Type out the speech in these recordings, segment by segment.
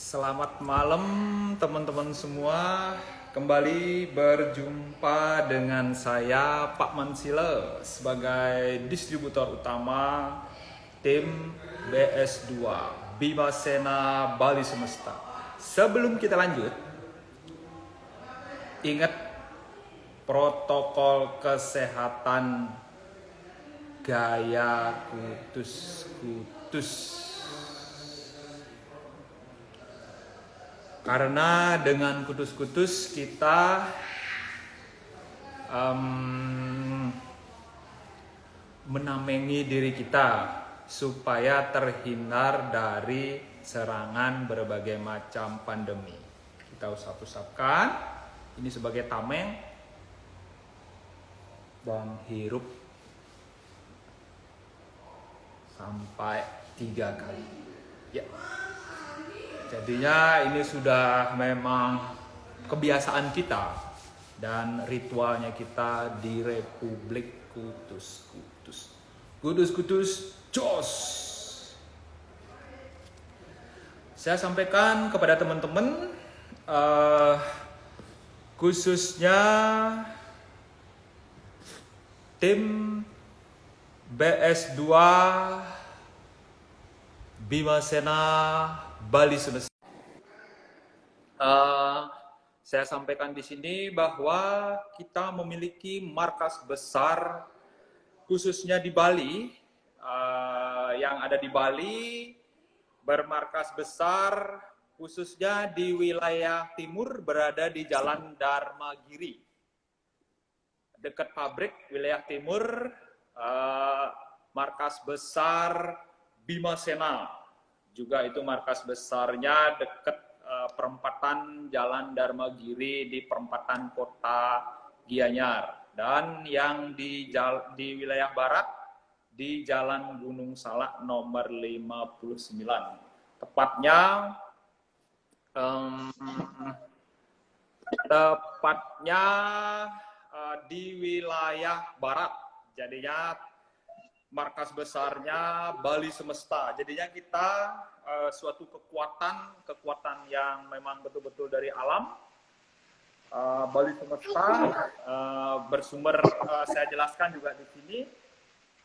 Selamat malam teman-teman semua. Kembali berjumpa dengan saya Pak Mansile sebagai distributor utama tim BS2 Bima Sena Bali Semesta. Sebelum kita lanjut, ingat protokol kesehatan gaya kutus-kutus. Karena dengan kutus-kutus kita menamengi diri kita supaya terhindar dari serangan berbagai macam pandemi. Kita usap-usapkan ini sebagai tameng dan hirup sampai 3 kali. Ya. Jadinya ini sudah memang kebiasaan kita dan ritualnya kita di Republik Kutus-Kutus. Kutus-Kutus jos. Saya sampaikan kepada teman-teman khususnya tim BS2 Bima Sena Bali Semesta. Saya sampaikan di sini bahwa kita memiliki markas besar khususnya di Bali, yang ada di Bali bermarkas besar khususnya di wilayah timur berada di Jalan Dharmagiri, dekat pabrik wilayah timur, markas besar Bima Sena. Juga itu markas besarnya dekat perempatan Jalan Dharmagiri di perempatan Kota Gianyar. Dan yang di wilayah barat di Jalan Gunung Salak nomor 59. Tepatnya di wilayah barat. Jadinya markas besarnya Bali Semesta. Jadinya kita suatu kekuatan yang memang betul-betul dari alam. Bali Semesta bersumber, saya jelaskan juga di sini.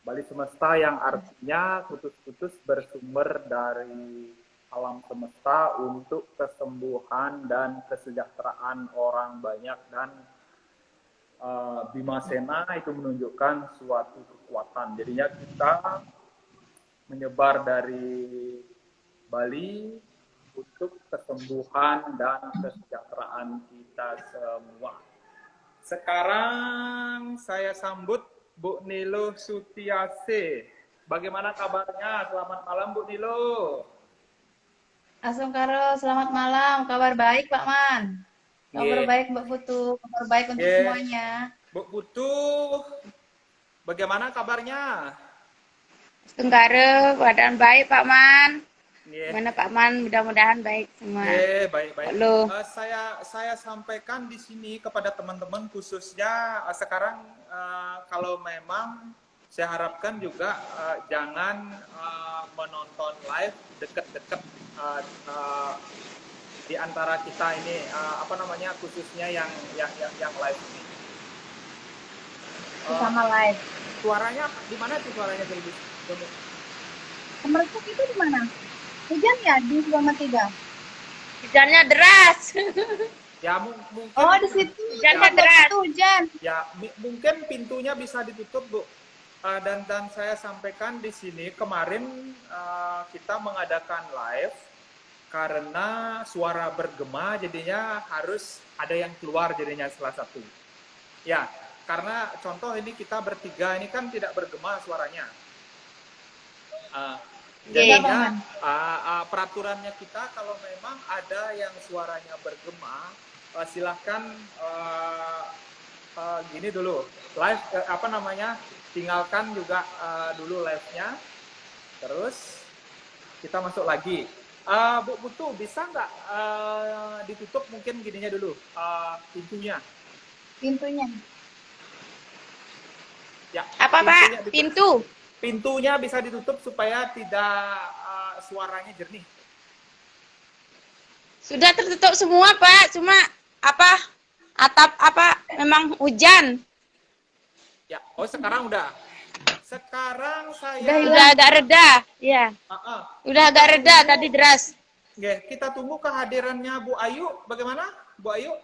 Bali Semesta yang artinya kutus-kutus bersumber dari alam semesta untuk kesembuhan dan kesejahteraan orang banyak, dan Bima Sena itu menunjukkan suatu kekuatan. Jadinya kita menyebar dari Bali untuk kesembuhan dan kesejahteraan kita semua. Sekarang saya sambut Bu Nilo Sutiase. Bagaimana kabarnya? Selamat malam Bu Nilo. Asungkaro, selamat malam. Kabar baik, Pak Man. Kabar baik, Mbak Putu. Kabar baik untuk semuanya. Bu Putu, bagaimana kabarnya? Asungkaro, keadaan baik, Pak Man. Gimana Pak Man? Mudah-mudahan baik semua. Baik. Halo. Saya sampaikan di sini kepada teman-teman khususnya sekarang kalau memang saya harapkan juga jangan menonton live deket-deket di antara kita ini, khususnya yang live ini. Sama live. Suaranya di mana tuh suaranya Dulu? Kemersuk itu di mana? Hujan ya di Selama 3. Hujannya deras. Ya mungkin. Oh, di situ hujannya deras. Hujan. Ya mungkin pintunya bisa ditutup, Bu. Dan saya sampaikan di sini kemarin kita mengadakan live karena suara bergema, jadinya harus ada yang keluar jadinya salah satu. Ya, karena contoh ini kita bertiga ini kan tidak bergema suaranya. Jadinya peraturannya kita kalau memang ada yang suaranya bergema, silahkan gini dulu live tinggalkan juga dulu live-nya, terus kita masuk lagi. Bu Putu bisa nggak ditutup mungkin gininya dulu pintunya ya. Apa Pak? Pintunya bisa ditutup supaya tidak suaranya jernih. Sudah tertutup semua, Pak. Cuma apa atap apa memang hujan. Ya, oh sekarang udah. Sekarang Udah saya agak reda. Iya. ah, ah, Udah kita agak reda tadi tunggu, deras. kita tunggu kehadirannya Bu Ayu. Bagaimana, Bu Ayu?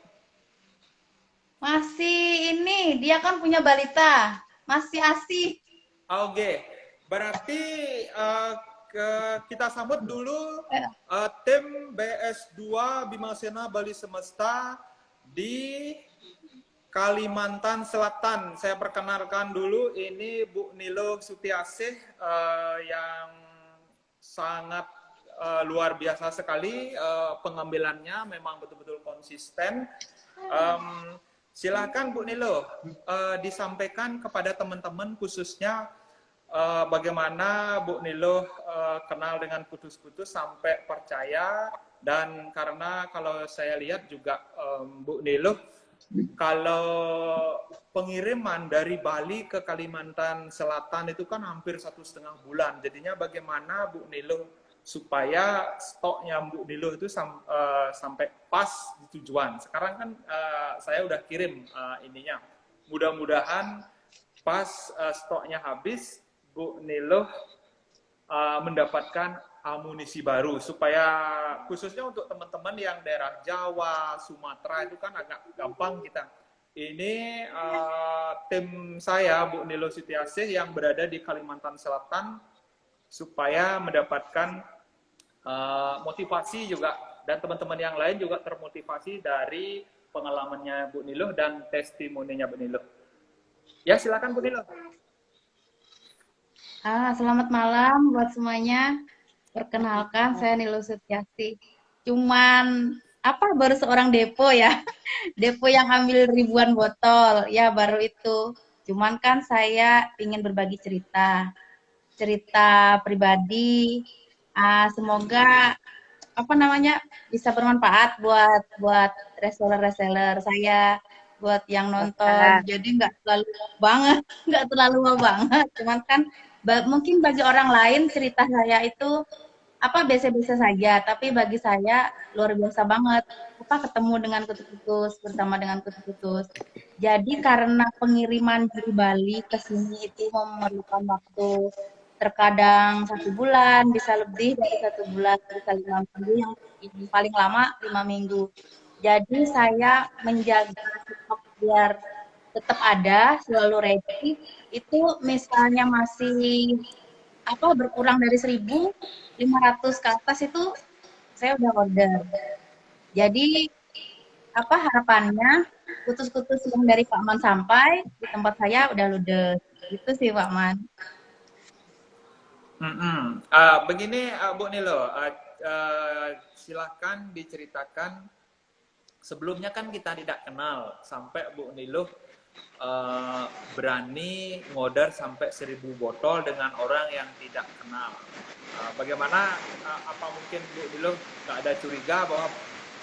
Masih ini, dia kan punya balita. Masih asih. Oke, berarti kita sambut dulu Eh, tim BS2 Bimasena Bali Semesta di Kalimantan Selatan. Saya perkenalkan dulu, ini Bu Nilo Sutiasih yang sangat luar biasa sekali pengambilannya, memang betul-betul konsisten. Silakan Bu Nilo, disampaikan kepada teman-teman khususnya bagaimana Bu Nilo kenal dengan Kutus-Kutus sampai percaya, dan karena kalau saya lihat juga Bu Nilo, kalau pengiriman dari Bali ke Kalimantan Selatan itu kan hampir 1,5 bulan. Jadinya bagaimana Bu Nilo supaya stoknya Bu Nilo itu sampai pas di tujuan. Sekarang kan saya udah kirim ininya. Mudah-mudahan pas stoknya habis, Bu Nilo mendapatkan amunisi baru, supaya khususnya untuk teman-teman yang daerah Jawa, Sumatera itu kan agak gampang kita. Ini tim saya, Bu Nilo Sutiasih, yang berada di Kalimantan Selatan, supaya mendapatkan motivasi juga, dan teman-teman yang lain juga termotivasi dari pengalamannya Bu Nilo dan testimoninya Bu Nilo. Ya, silakan Bu Nilo. Selamat malam buat semuanya. Perkenalkan, saya Nilo Sutiasih. Cuman baru seorang depo ya. Depo yang ambil ribuan botol, ya baru itu. Cuman kan saya ingin berbagi cerita pribadi. Semoga bisa bermanfaat buat reseller saya, buat yang nonton. Jadi nggak terlalu banget, nggak terlalu banget. Cuman kan mungkin bagi orang lain cerita saya itu biasa-biasa saja, tapi bagi saya luar biasa banget. Ketemu dengan kutu-kutus, bersama dengan kutu-kutus. Jadi karena pengiriman dari Bali ke sini itu memerlukan waktu terkadang 1 bulan, bisa lebih dari 1 bulan, bisa 5 minggu, yang paling lama 5 minggu. Jadi saya menjaga stok biar tetap ada, selalu ready. Itu misalnya masih berkurang dari 1.500 ke atas itu saya udah order. Jadi harapannya kutus-kutus yang dari Pak Man sampai di tempat saya udah ludes. Gitu sih Pak Man. Begini Bu Nilo, silahkan diceritakan. Sebelumnya kan kita tidak kenal, sampai Bu Nilo berani ngorder sampai 1.000 botol dengan orang yang tidak kenal. Bagaimana, apa mungkin Bu Nilo nggak ada curiga bahwa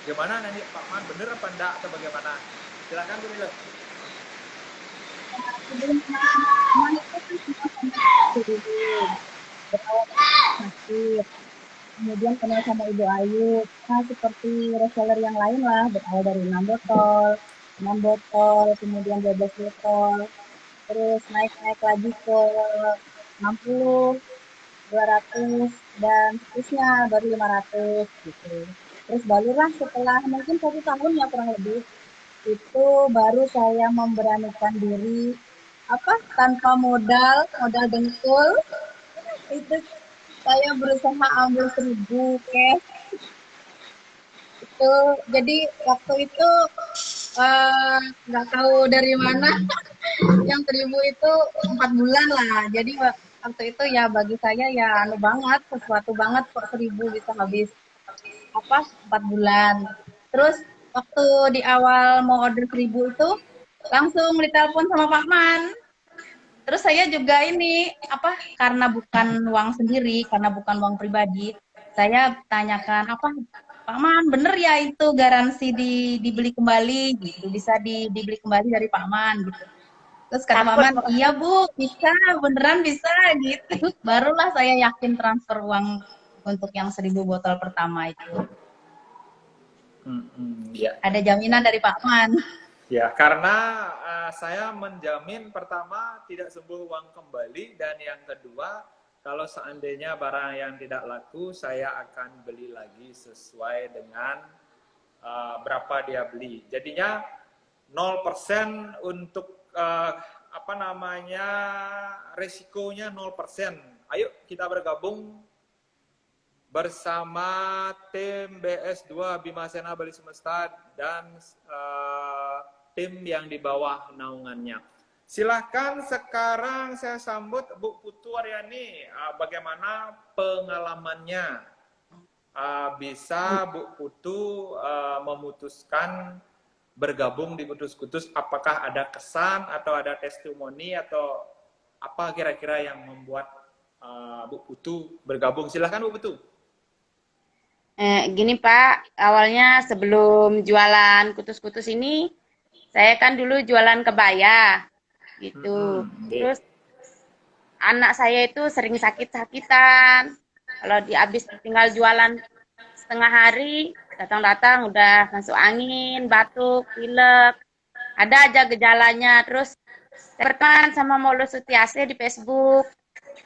gimana nanti Pak Man bener apa enggak, atau bagaimana? Silakan Bu Nilo. Sebelum teman itu kan berawal sakit, kemudian kenal sama Ibu Ayu, seperti reseller yang lain lah, berawal dari 6 botol, kemudian 12 botol, terus naik lagi ke 60, 200, dan seterusnya, baru 500 gitu. Terus barulah setelah mungkin 1 tahun ya kurang lebih, itu baru saya memberanikan diri tanpa modal dengkul, itu saya berusaha ambil 1.000 cash itu. Jadi waktu itu nggak tahu dari mana yang 1.000 itu 4 bulan lah. Jadi waktu itu ya bagi saya ya banget, sesuatu banget kok 1.000 bisa habis 4 bulan. Terus waktu di awal mau order 1.000 itu langsung ditelepon sama Pak Man. Terus saya juga ini karena bukan uang sendiri, karena bukan uang pribadi, saya tanyakan Pak Man, bener ya itu garansi dibeli kembali gitu, bisa dibeli kembali dari Pak Man gitu. Terus kata Pak Man, iya Bu, bisa, beneran bisa gitu. Barulah saya yakin transfer uang untuk yang 1.000 botol pertama itu. Ya. Ada jaminan dari Pak Man. Ya, karena saya menjamin pertama tidak sembuh uang kembali, dan yang kedua kalau seandainya barang yang tidak laku saya akan beli lagi sesuai dengan berapa dia beli. Jadinya 0% untuk apa namanya resikonya 0%. Ayo kita bergabung bersama tim BS2 Bimasena Bali Semesta dan tim yang di bawah naungannya. Silahkan sekarang saya sambut Bu Putu Aryani, bagaimana pengalamannya. Bisa Bu Putu memutuskan bergabung di Kutus-Kutus, apakah ada kesan atau ada testimoni atau apa kira-kira yang membuat Bu Putu bergabung? Silahkan Bu Putu. Gini Pak, awalnya sebelum jualan kutus-kutus ini, saya kan dulu jualan kebaya, gitu. Terus anak saya itu sering sakit-sakitan. Kalau habis tinggal jualan setengah hari, datang-datang udah masuk angin, batuk, pilek. Ada aja gejalanya. Terus saya berteman sama Molo Sutiase di Facebook.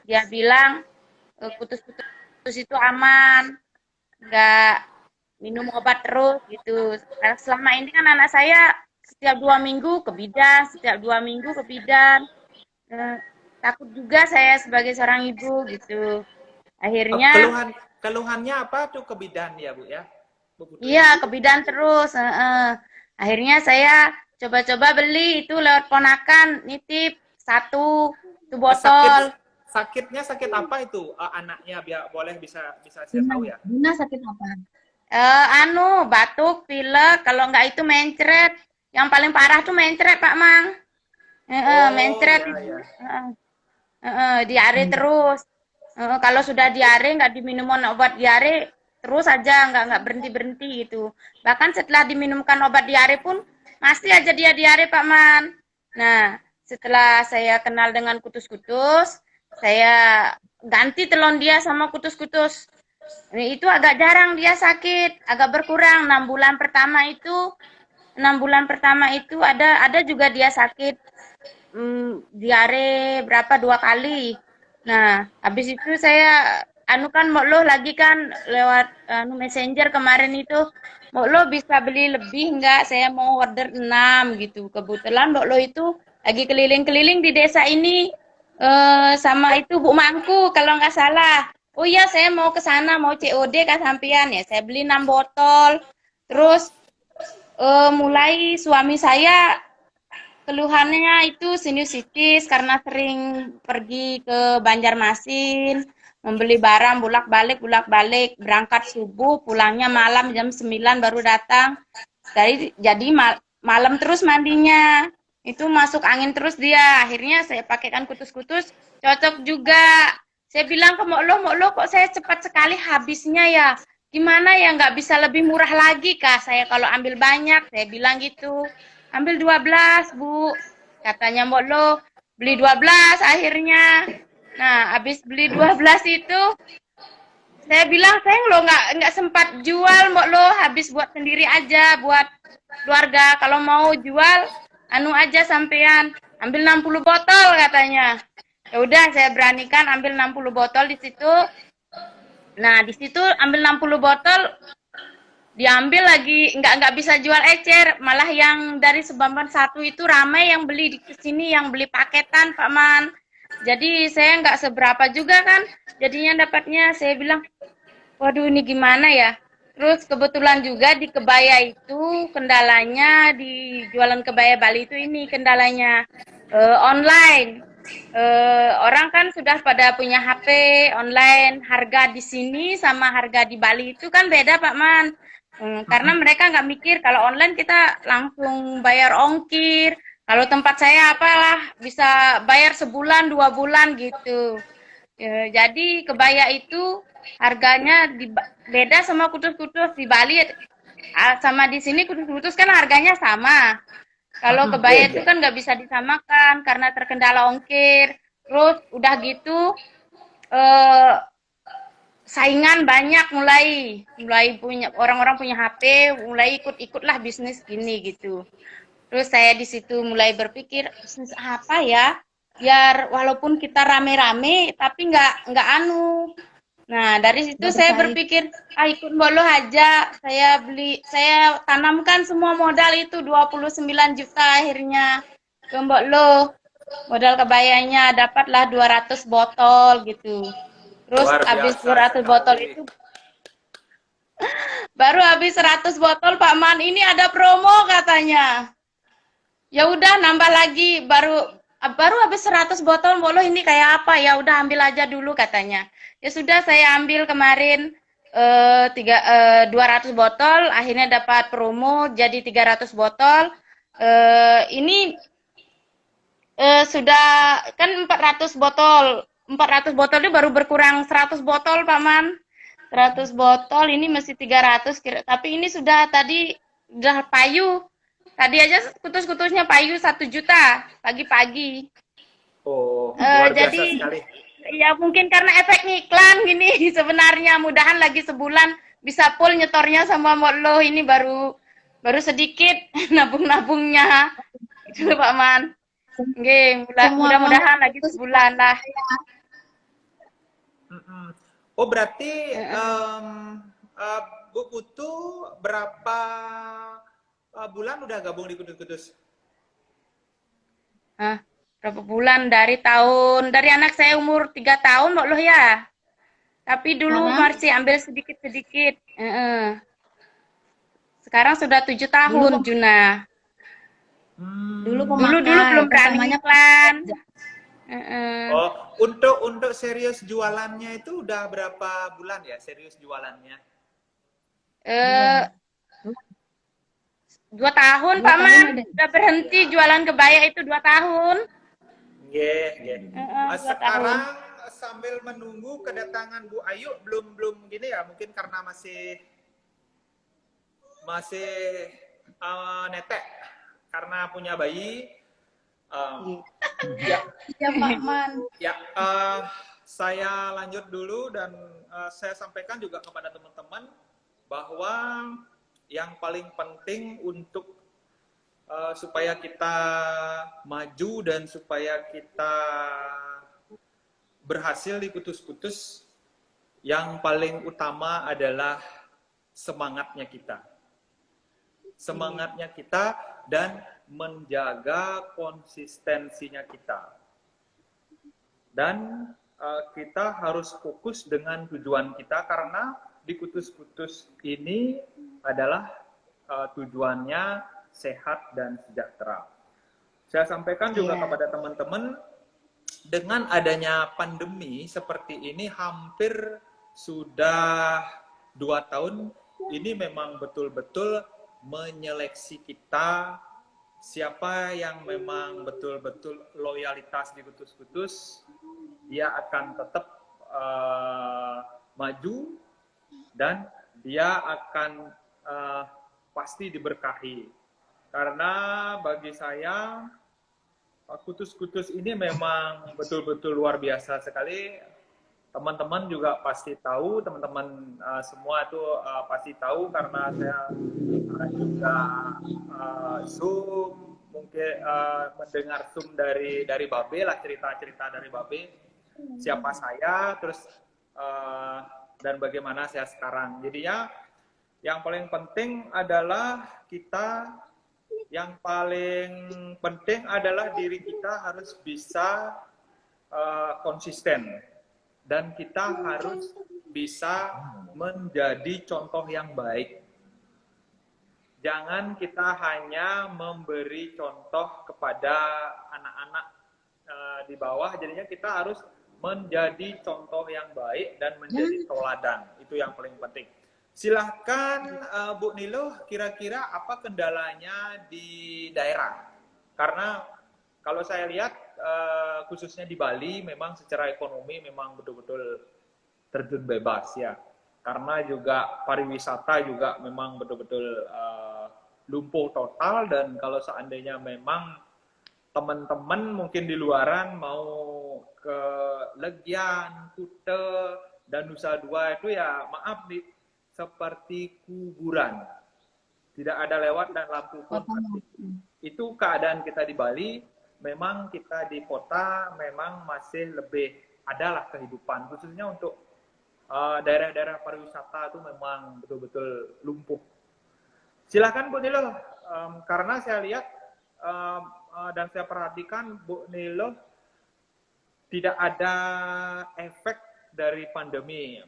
Dia bilang kutus-kutus itu aman, nggak minum obat terus gitu. Karena selama ini kan anak saya setiap 2 minggu ke bidan, setiap 2 minggu ke bidan. Takut juga saya sebagai seorang ibu gitu. Akhirnya keluhannya apa tuh ke bidan ya Bu ya? Iya, ke bidan terus. Akhirnya saya coba-coba beli itu lewat ponakan, nitip satu botol. Sakitnya sakit apa itu anaknya, biar boleh bisa saya tahu ya? Dina sakit apa? Batuk, pilek, kalau enggak itu mencret. Yang paling parah tuh mencret, Pak Mang. Mencret. Diare terus. Kalau sudah diare, nggak diminum obat diare, terus aja nggak berhenti gitu. Bahkan setelah diminumkan obat diare pun masih aja dia diare Pak Man. Nah, setelah saya kenal dengan kutus-kutus, saya ganti telon dia sama kutus-kutus. Itu agak jarang dia sakit, agak berkurang. 6 bulan pertama itu ada juga dia sakit diare berapa 2 kali. Nah, habis itu saya kan Moklo lagi kan lewat messenger kemarin itu, Moklo bisa beli lebih enggak? Saya mau order 6 gitu. Kebetulan Moklo itu lagi keliling-keliling di desa ini sama itu Bu Mangku kalau nggak salah. Oh iya, saya mau ke sana, mau COD Kak sampean ya. Saya beli 6 botol. Terus mulai suami saya keluhannya itu sinusitis karena sering pergi ke Banjarmasin, membeli barang bolak-balik, berangkat subuh, pulangnya malam jam 9 baru datang. Jadi malam terus mandinya. Itu masuk angin terus dia. Akhirnya saya pakaikan kutus-kutus, cocok juga. Saya bilang ke Moklo kok saya cepat sekali habisnya ya. Gimana ya, nggak bisa lebih murah lagi kah saya kalau ambil banyak? Saya bilang gitu. Ambil 12, Bu. Katanya Moklo, beli 12 akhirnya. Nah, habis beli 12 itu, saya bilang saya nggak sempat jual Moklo, habis buat sendiri aja, buat keluarga. Kalau mau jual, aja sampean, ambil 60 botol katanya. Ya udah, saya beranikan ambil 60 botol di situ. Nah, di situ ambil 60 botol, diambil lagi nggak bisa jual ecer, malah yang dari Sebamban 1 itu ramai yang beli di sini, yang beli paketan Pak Man. Jadi saya nggak seberapa juga kan, jadinya dapatnya. Saya bilang, waduh ini gimana ya. Terus kebetulan juga di kebaya itu kendalanya, di jualan kebaya Bali itu ini kendalanya online. Orang kan sudah pada punya HP online, harga di sini sama harga di Bali itu kan beda Pak Man. Karena mereka nggak mikir kalau online kita langsung bayar ongkir. Kalau tempat saya apalah bisa bayar sebulan 2 bulan gitu. Jadi kebaya itu harganya beda sama kutus-kutus di Bali sama di sini. Kutus-kutus kan harganya sama. Kalau kebaya itu kan nggak bisa disamakan karena terkendala ongkir. Terus udah gitu saingan banyak, mulai punya orang-orang punya HP, mulai ikut-ikutlah bisnis gini gitu. Terus saya di situ mulai berpikir bisnis apa ya, biar walaupun kita rame-rame tapi nggak anu. Nah, dari situ Nggak saya bersaing. berpikir, ikut Mbok Lo aja. Saya tanamkan semua modal itu 29 juta akhirnya ke Mbok Lo. Modal kebayanya dapatlah 200 botol gitu. Terus Luar habis biasa 200 botol sekali. itu, baru habis 100 botol Pak Man, ini ada promo katanya. Ya udah nambah lagi, baru habis 100 botol, Mbok Lo ini kayak apa? Ya udah ambil aja dulu katanya. Ya sudah saya ambil kemarin 200 botol, akhirnya dapat promo jadi 300 botol. Ini sudah kan 400 botol. 400 botol itu baru berkurang 100 botol, Pak Man. 100 botol ini masih 300 kira. Tapi ini sudah tadi udah payu. Tadi aja kutus-kutusnya payu 1 juta pagi-pagi. Oh, luar biasa Jadi sekali. ya mungkin karena efek iklan gini sebenarnya, mudahan lagi sebulan bisa full nyetornya sama Mbok Lo, ini baru sedikit nabung-nabungnya. Itu Pak Man. Nggih, mudah-mudahan lagi sebulan lah. Mm-mm. Oh, berarti Heeh. Bu Putu berapa bulan udah gabung di Kudus-Kudus? Berapa bulan dari anak saya umur 3 tahun Mbok Lo ya. Tapi dulu Sekarang masih ambil sedikit-sedikit. Sekarang sudah 7 dulu tahun Juna. dulu Dulu pemakai, belum berani pertamanya iklan. Heeh. Oh, untuk serius jualannya itu udah berapa bulan ya serius jualannya? Eh, 2 tahun Dua Pak tahun Man. ada. Udah berhenti jualan kebaya itu 2 tahun. Nggih, nggih. 2 Sekarang tahun. sambil menunggu kedatangan Bu Ayu belum gini ya, mungkin karena masih netek karena punya bayi. Ya, Iya Pak Man. ya. Saya lanjut dulu dan saya sampaikan juga kepada teman-teman bahwa yang paling penting untuk supaya kita maju dan supaya kita berhasil di Kutus-Kutus, yang paling utama adalah semangatnya kita. Semangatnya kita dan menjaga konsistensinya kita. Dan kita harus fokus dengan tujuan kita karena di Kutus-Kutus ini adalah tujuannya sehat dan sejahtera. Saya sampaikan juga kepada teman-teman, dengan adanya pandemi seperti ini hampir sudah 2 tahun, ini memang betul-betul menyeleksi kita siapa yang memang betul-betul loyalitas di Kutus-Kutus, dia akan tetap maju dan dia akan pasti diberkahi. Karena bagi saya Kutus-Kutus ini memang betul-betul luar biasa sekali. Teman-teman juga pasti tahu, teman-teman semua itu pasti tahu karena saya juga Zoom, mungkin mendengar Zoom dari Babe lah, cerita-cerita dari Babe, siapa saya, terus dan bagaimana saya sekarang. Jadinya yang paling penting adalah diri kita harus bisa konsisten. Dan kita harus bisa menjadi contoh yang baik. Jangan kita hanya memberi contoh kepada anak-anak di bawah, jadinya kita harus menjadi contoh yang baik dan menjadi teladan. Itu yang paling penting. Silahkan Bu Nilo, kira-kira apa kendalanya di daerah? Karena kalau saya lihat khususnya di Bali memang secara ekonomi memang betul-betul terjun bebas ya. Karena juga pariwisata juga memang betul-betul lumpuh total, dan kalau seandainya memang teman-teman mungkin di luaran mau ke Legian, Kute, dan Nusa Dua itu ya maaf seperti kuburan, tidak ada lewat dan lampu pun mati. Itu keadaan kita di Bali. Memang kita di kota memang masih lebih adalah kehidupan, khususnya untuk daerah-daerah pariwisata itu memang betul-betul lumpuh. Silakan Bu Nilo, karena saya lihat dan saya perhatikan Bu Nilo tidak ada efek dari pandemi.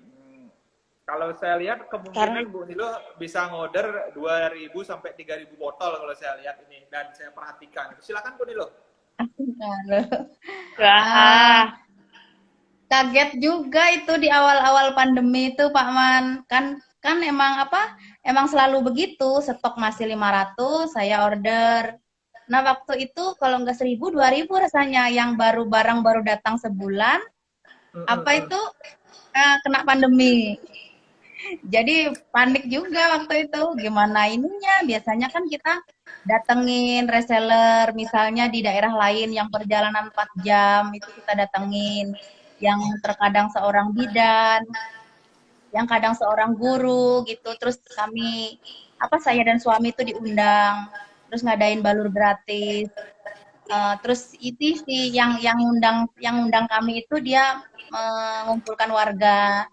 Kalau saya lihat kemungkinan Bu Nilo bisa ngorder 2.000 sampai 3.000 botol kalau saya lihat ini dan saya perhatikan. Silakan Bu Nilo. Wah, Kaget juga itu di awal-awal pandemi itu Pak Man. Kan emang emang selalu begitu, stok masih 500, saya order. Nah, waktu itu kalau nggak 1.000, 2.000 rasanya yang barang baru datang sebulan, itu kena pandemi. Jadi panik juga waktu itu, gimana ininya? Biasanya kan kita datengin reseller, misalnya di daerah lain yang perjalanan 4 jam, itu kita datengin. Yang terkadang seorang bidan, yang kadang seorang guru gitu. Terus saya dan suami itu diundang, terus ngadain balur gratis. Terus itu sih yang undang kami itu dia mengumpulkan warga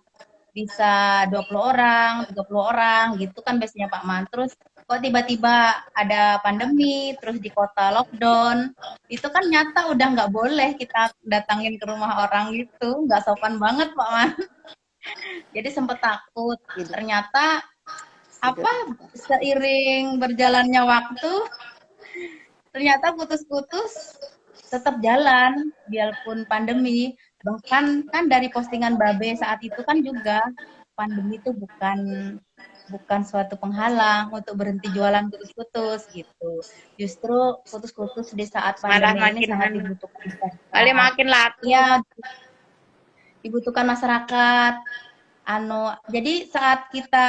bisa 20 orang, 30 orang gitu kan biasanya Pak Man. Terus kok tiba-tiba ada pandemi, terus di kota lockdown, itu kan nyata udah nggak boleh kita datangin ke rumah orang gitu, nggak sopan banget Pak Man. Jadi sempet takut. Ternyata seiring berjalannya waktu, ternyata putus-putus tetap jalan biarpun pandemi. Bahkan kan dari postingan Babe saat itu kan juga pandemi itu bukan suatu penghalang untuk berhenti jualan putus-putus gitu. Justru putus-putus di saat pandemi ini sangat dibutuhkan. makin laku. Ya, dibutuhkan masyarakat. Jadi saat kita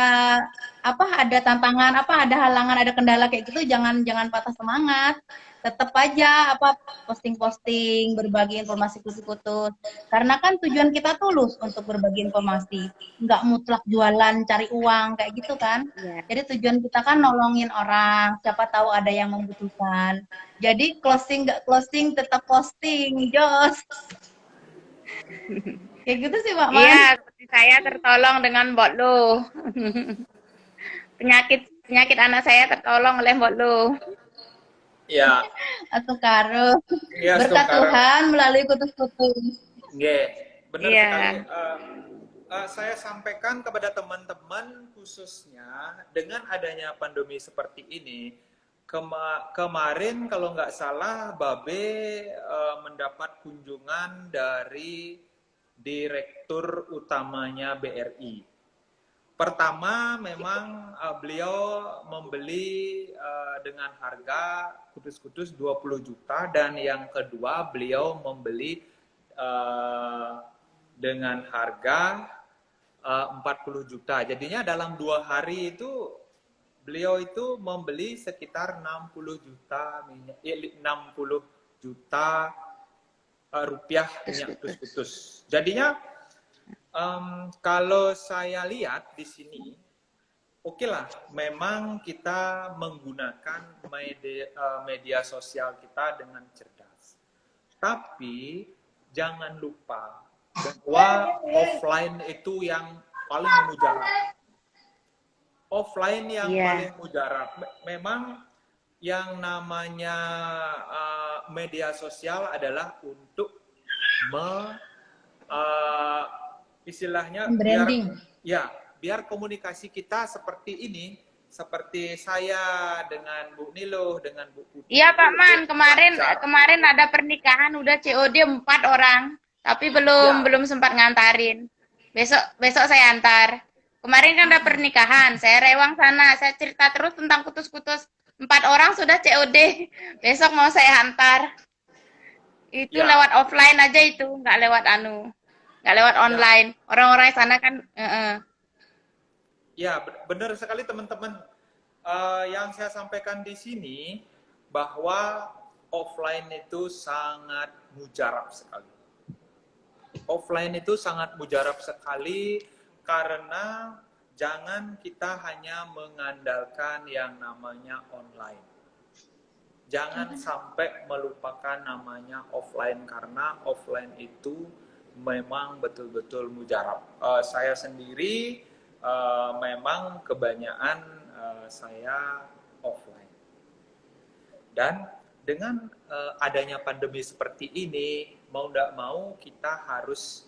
ada tantangan, ada halangan, ada kendala kayak gitu, jangan patah semangat. Tetap aja posting-posting, berbagi informasi putus-putus. Karena kan tujuan kita tulus untuk berbagi informasi, nggak mutlak jualan, cari uang kayak gitu kan. Jadi tujuan kita kan nolongin orang, siapa tahu ada yang membutuhkan. Jadi closing nggak closing tetap posting, Jos. Kayak gitu sih Pak Man. Iya, seperti saya tertolong dengan Mbok Lu. penyakit anak saya tertolong oleh Mbok Lu. Ya. Atau karo. Ya, berkat Tuhan melalui kutus-kutus. Benar sekali. Saya sampaikan kepada teman-teman khususnya dengan adanya pandemi seperti ini. Kemarin kalau nggak salah Babe mendapat kunjungan dari direktur utamanya BRI. Pertama memang beliau membeli dengan harga kutus-kutus 20 juta dan yang kedua beliau membeli dengan harga 40 juta. Jadinya dalam 2 hari itu beliau itu membeli sekitar 60 juta minyak, 60 juta rupiah minyak kutus-kutus. Jadinya kalau saya lihat di sini, oke lah, memang kita menggunakan media sosial kita dengan cerdas. Tapi jangan lupa bahwa offline itu yang paling mujarab. Offline yang paling mujarab. Memang yang namanya media sosial adalah untuk istilahnya biar komunikasi kita seperti ini, seperti saya dengan Bu Nilo, dengan Bu Putri. Iya Pak Man, kemarin ada pernikahan udah COD 4 orang, tapi belum sempat ngantarin. Besok saya antar. Kemarin kan ada pernikahan, saya rewang sana, saya cerita terus tentang kutus-kutus. 4 orang sudah COD, besok mau saya antar. Itu lewat offline aja itu, nggak lewat online. Orang-orang sana kan Ya, benar sekali teman-teman. Yang saya sampaikan di sini bahwa offline itu sangat mujarab sekali. offline itu sangat mujarab sekali karena jangan kita hanya mengandalkan yang namanya online. Jangan sampai melupakan namanya offline karena offline itu memang betul-betul mujarab. Saya sendiri memang kebanyakan saya offline. Dan dengan adanya pandemi seperti ini, mau tidak mau kita harus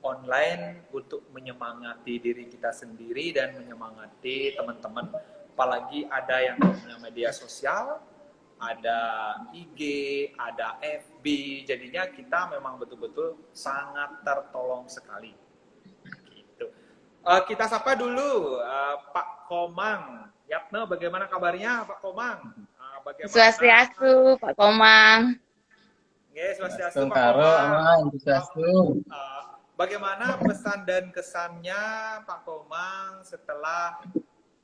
online untuk menyemangati diri kita sendiri dan menyemangati teman-teman. Apalagi ada yang punya media sosial, ada IG, ada FB, jadinya kita memang betul-betul sangat tertolong sekali. Gitu. Kita sapa dulu Pak Komang. Yapne, bagaimana kabarnya Pak Komang? Swastiastu, Pak Komang. Yes, Swastiastu, Pak Karo, Komang. aman, Swastiastu. Bagaimana pesan dan kesannya Pak Komang setelah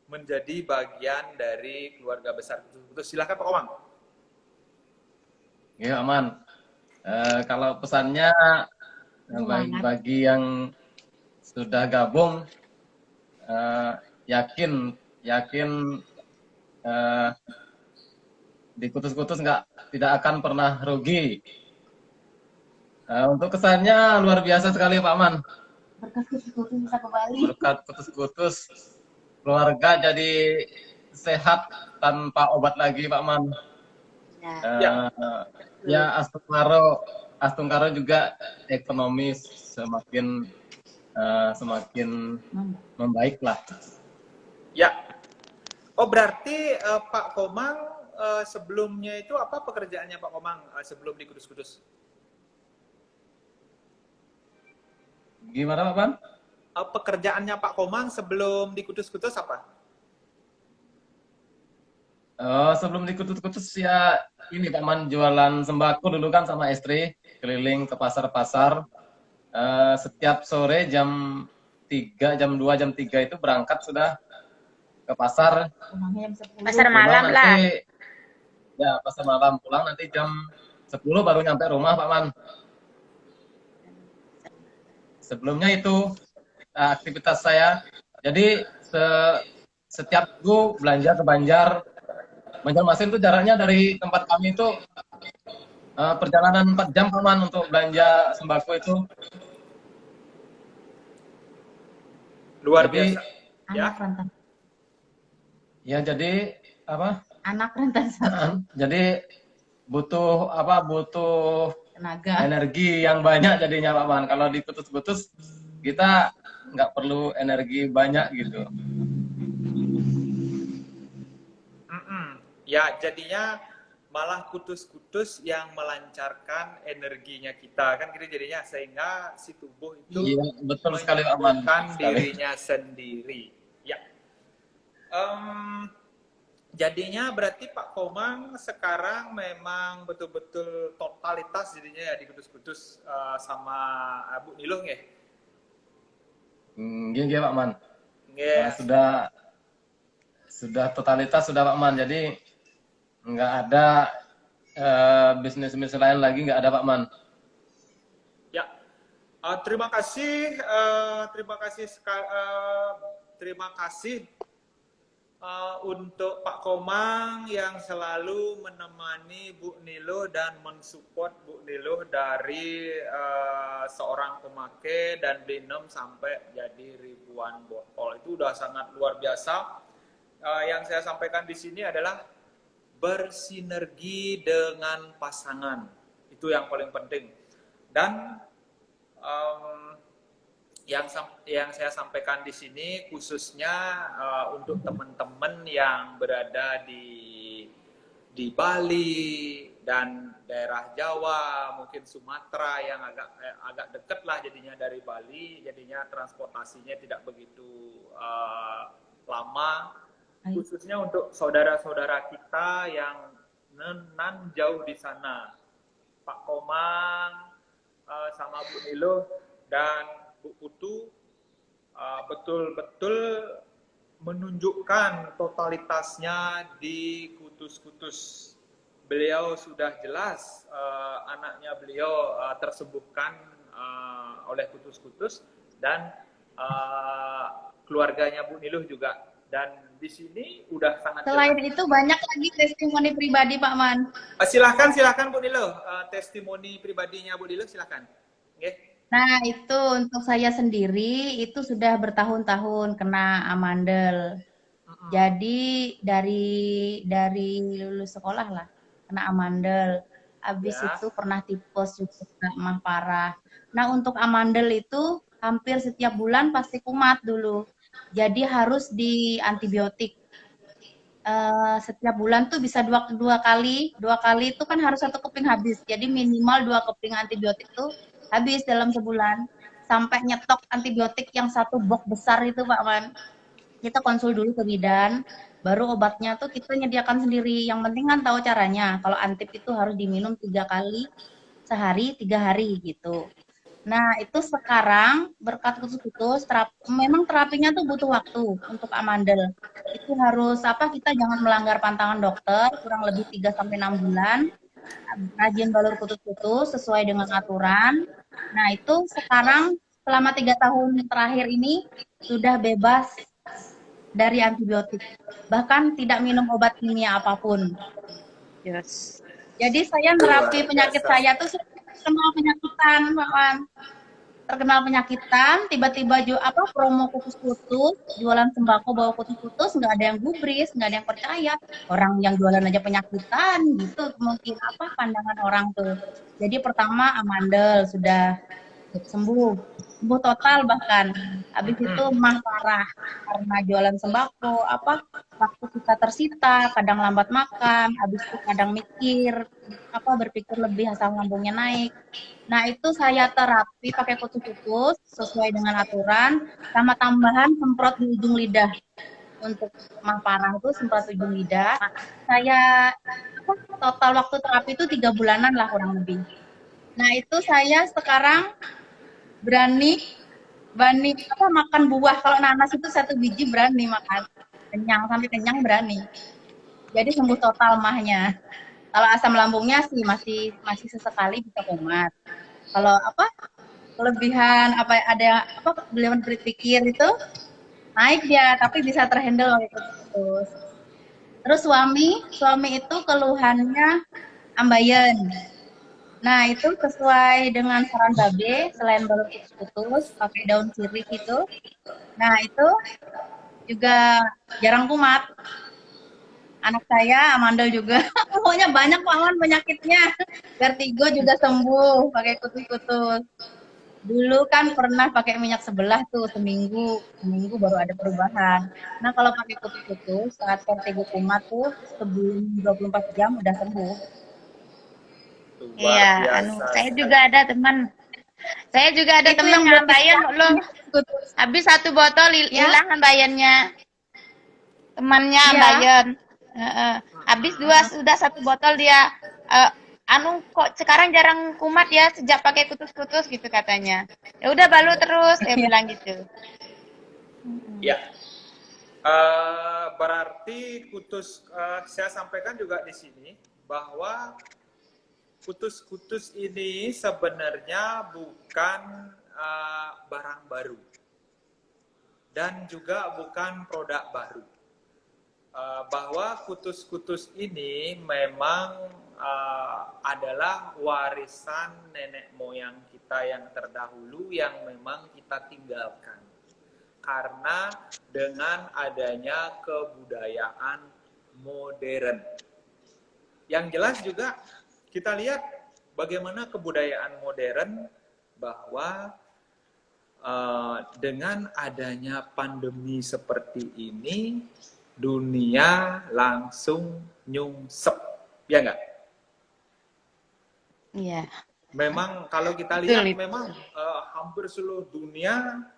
menjadi bagian dari keluarga besar Kutus? Silakan Pak Komang. Ya, aman. Kalau pesannya bagi yang sudah gabung, yakin di Kutus-Kutus tidak akan pernah rugi. Untuk kesannya luar biasa sekali Pak Man. Berkat Kutus-Kutus bisa ke Bali. Berkat Kutus-Kutus, keluarga jadi sehat tanpa obat lagi Pak Man. Ya, Astungkaro juga ekonomi semakin membaik lah. Ya. Oh, berarti Pak Komang sebelumnya itu apa pekerjaannya Pak Komang sebelum di Kudus-Kudus? Gimana Pak Man? Pekerjaannya Pak Komang sebelum di Kudus-Kudus apa? Sebelum di Kutus-Kutus ya ini Pak Man jualan sembako dulu kan sama istri, keliling ke pasar-pasar. Setiap sore jam 3, jam 2, jam 3 itu berangkat sudah ke pasar. Pasar malam lah. Ya, pasar malam, pulang nanti jam 10 baru nyampe rumah Pak Man. Sebelumnya itu aktivitas saya. Jadi setiap minggu belanja ke Banjarmasin itu jaraknya dari tempat kami itu perjalanan 4 jam Pak Man untuk belanja sembako itu. Luar Jadi, biasa. Anak rentan. Ya jadi apa? Anak rentan Jadi butuh tenaga. energi yang banyak jadinya Pak Man. Kalau di Kutus-Kutus kita nggak perlu energi banyak gitu. Ya, jadinya malah Kutus-Kutus yang melancarkan energinya kita kan gitu jadinya sehingga si tubuh itu Iya, betul sekali Pak Man. dirinya sendiri. Ya. Jadinya berarti Pak Komang sekarang memang betul-betul totalitas jadinya ya di Kutus-Kutus sama Bu Nilung ya. Iya Pak Man. Yes. Sudah totalitas sudah Pak Man. Jadi nggak ada bisnis-bisnis lain lagi, nggak ada Pak Man. Ya, terima kasih untuk Pak Komang yang selalu menemani Bu Nilo dan mensupport Bu Nilo dari seorang pemakai dan minum sampai jadi ribuan botol. Itu udah sangat luar biasa. Yang saya sampaikan di sini adalah bersinergi dengan pasangan. Itu yang paling penting. Dan yang saya sampaikan di sini khususnya untuk teman-teman yang berada di Bali dan daerah Jawa, mungkin Sumatera yang agak dekat lah jadinya dari Bali, jadinya transportasinya tidak begitu lama. Khususnya untuk saudara-saudara kita yang nan jauh di sana, Pak Komang sama Bu Nilo dan Bu Putu betul-betul menunjukkan totalitasnya di Kutus-Kutus. Beliau sudah jelas anaknya beliau tersembuhkan oleh Kutus-Kutus dan keluarganya Bu Niluh juga. Dan di sini udah sangat Selain jelas. itu banyak lagi testimoni pribadi Pak Man. Silahkan Bu Niluh, testimoni pribadinya Bu Niluh silahkan. Oke. Nah, itu untuk saya sendiri itu sudah bertahun-tahun kena amandel. Jadi dari lulus sekolah lah kena amandel. Habis Ya. itu pernah tipes juga mah parah. Nah, untuk amandel itu hampir setiap bulan pasti kumat dulu. Jadi harus di antibiotik. Setiap bulan tuh bisa dua kali itu kan harus satu keping habis. Jadi minimal 2 keping antibiotik tuh habis dalam sebulan. Sampai nyetok antibiotik yang satu box besar itu Pak Man. Kita konsul dulu ke bidan, baru obatnya tuh kita nyediakan sendiri. Yang penting kan tahu caranya. Kalau antip itu harus diminum 3 kali sehari, 3 hari gitu. Nah, itu sekarang berkat Kutus-Kutus, memang terapinya tuh butuh waktu untuk amandel. Itu harus kita jangan melanggar pantangan dokter, kurang lebih 3 sampai 6 bulan. Rajin balur Kutus-Kutus sesuai dengan aturan. Nah, itu sekarang selama 3 tahun terakhir ini sudah bebas dari antibiotik. Bahkan tidak minum obat kimia apapun. Yes. Jadi saya terapi penyakit saya tuh terkenal penyakitan, Pak Wan. Terkenal penyakitan, tiba-tiba promo Kutus-Kutus, jualan sembako bawa Kutus-Kutus, nggak ada yang gubris, nggak ada yang percaya. Orang yang jualan aja penyakitan, gitu mungkin pandangan orang tuh. Jadi pertama amandel sudah sembuh total bahkan. Habis itu mah parah karena jualan sembako, waktu kita tersita, kadang lambat makan, habis itu kadang mikir, berpikir lebih asam lambungnya naik. Nah, itu saya terapi pakai Kutus-Kutus sesuai dengan aturan, sama tambahan semprot di ujung lidah. Untuk mah parah itu semprot ujung lidah. Saya total waktu terapi itu 3 bulanan lah kurang lebih. Nah, itu saya sekarang berani makan buah. Kalau nanas itu 1 biji berani makan. Kenyang, sampai kenyang berani. Jadi sembuh total mahnya. Kalau asam lambungnya sih masih sesekali bisa kumat. Kalau kelebihan kelebihan berpikir itu naik dia, tapi bisa terhandle oleh Kutus-Kutus. Terus suami itu keluhannya ambeien. Nah, itu sesuai dengan saran Babe, selain balur Kutus-Kutus, pakai daun sirih itu. Nah, itu juga jarang kumat. Anak saya, amandel juga. Pokoknya banyak Pak penyakitnya. Vertigo juga sembuh pakai Kutus-Kutus. Dulu kan pernah pakai minyak sebelah tuh seminggu baru ada perubahan. Nah, kalau pakai Kutus-Kutus saat vertigo kumat tuh sebelum 24 jam udah sembuh. Iya, saya juga ada teman. Saya juga ada teman yang ambeien loh. Habis 1 botol hilang ambeyennya. Temannya ambeien. Habis sudah 1 botol dia kok sekarang jarang kumat ya sejak pakai Kutus-Kutus gitu katanya. Ya udah balu terus dia bilang gitu. Ya. Berarti saya sampaikan juga di sini bahwa Kutus-Kutus ini sebenarnya bukan barang baru dan juga bukan produk baru. Bahwa Kutus-Kutus ini memang adalah warisan nenek moyang kita yang terdahulu yang memang kita tinggalkan. Karena dengan adanya kebudayaan modern. Yang jelas juga kita lihat bagaimana kebudayaan modern bahwa dengan adanya pandemi seperti ini, dunia langsung nyungsep, ya nggak? Iya. Memang kalau kita lihat memang hampir seluruh dunia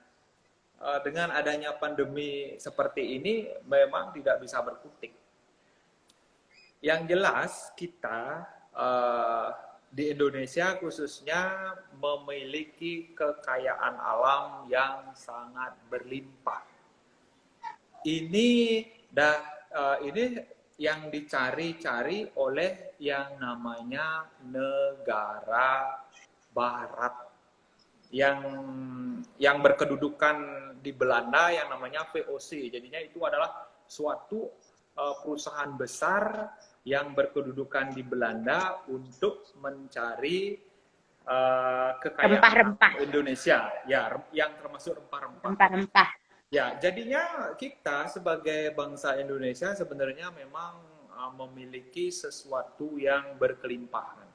dengan adanya pandemi seperti ini memang tidak bisa berkutik. Yang jelas kita di Indonesia khususnya memiliki kekayaan alam yang sangat berlimpah. Ini yang dicari-cari oleh yang namanya negara Barat. yang berkedudukan di Belanda yang namanya VOC. Jadinya itu adalah suatu perusahaan besar yang berkedudukan di Belanda untuk mencari kekayaan Rempah-rempah. Indonesia, ya, yang termasuk rempah-rempah. Rempah-rempah. Ya, jadinya kita sebagai bangsa Indonesia sebenarnya memang memiliki sesuatu yang berkelimpahan.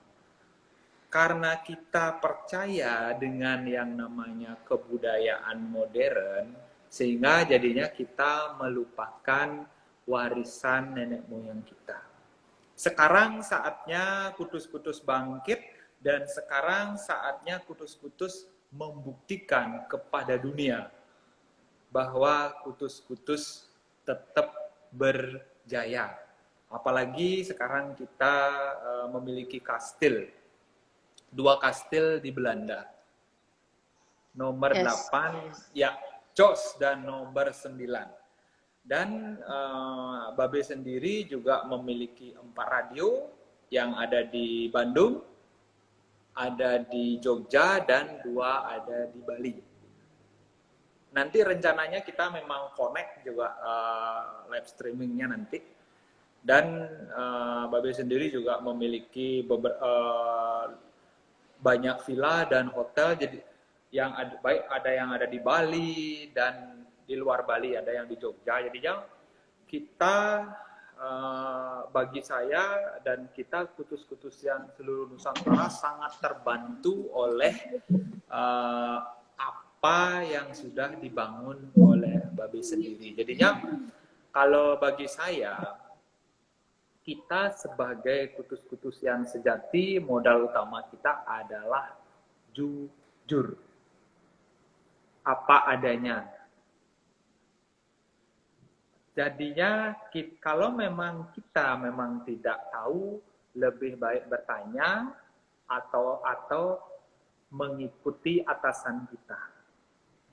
Karena kita percaya dengan yang namanya kebudayaan modern, sehingga jadinya kita melupakan warisan nenek moyang kita. Sekarang saatnya Kutus-Kutus bangkit, dan sekarang saatnya Kutus-Kutus membuktikan kepada dunia bahwa Kutus-Kutus tetap berjaya. Apalagi sekarang kita memiliki kastil, 2 kastil di Belanda. Nomor 8, ya, Jos, dan nomor 9. Dan Babe sendiri juga memiliki 4 radio yang ada di Bandung, ada di Jogja, dan 2 ada di Bali. Nanti rencananya kita memang connect juga live streamingnya nanti. Dan Babe sendiri juga memiliki banyak villa dan hotel, jadi yang ada, baik ada yang ada di Bali dan di luar Bali, ada yang di Jogja. Jadi yang kita bagi saya dan kita Kutus-Kutus yang seluruh Nusantara sangat terbantu oleh apa yang sudah dibangun oleh Babe sendiri. Jadinya kalau bagi saya, kita sebagai Kutus-Kutus yang sejati, modal utama kita adalah jujur. Apa adanya. Jadinya kalau memang kita memang tidak tahu, lebih baik bertanya atau mengikuti atasan kita.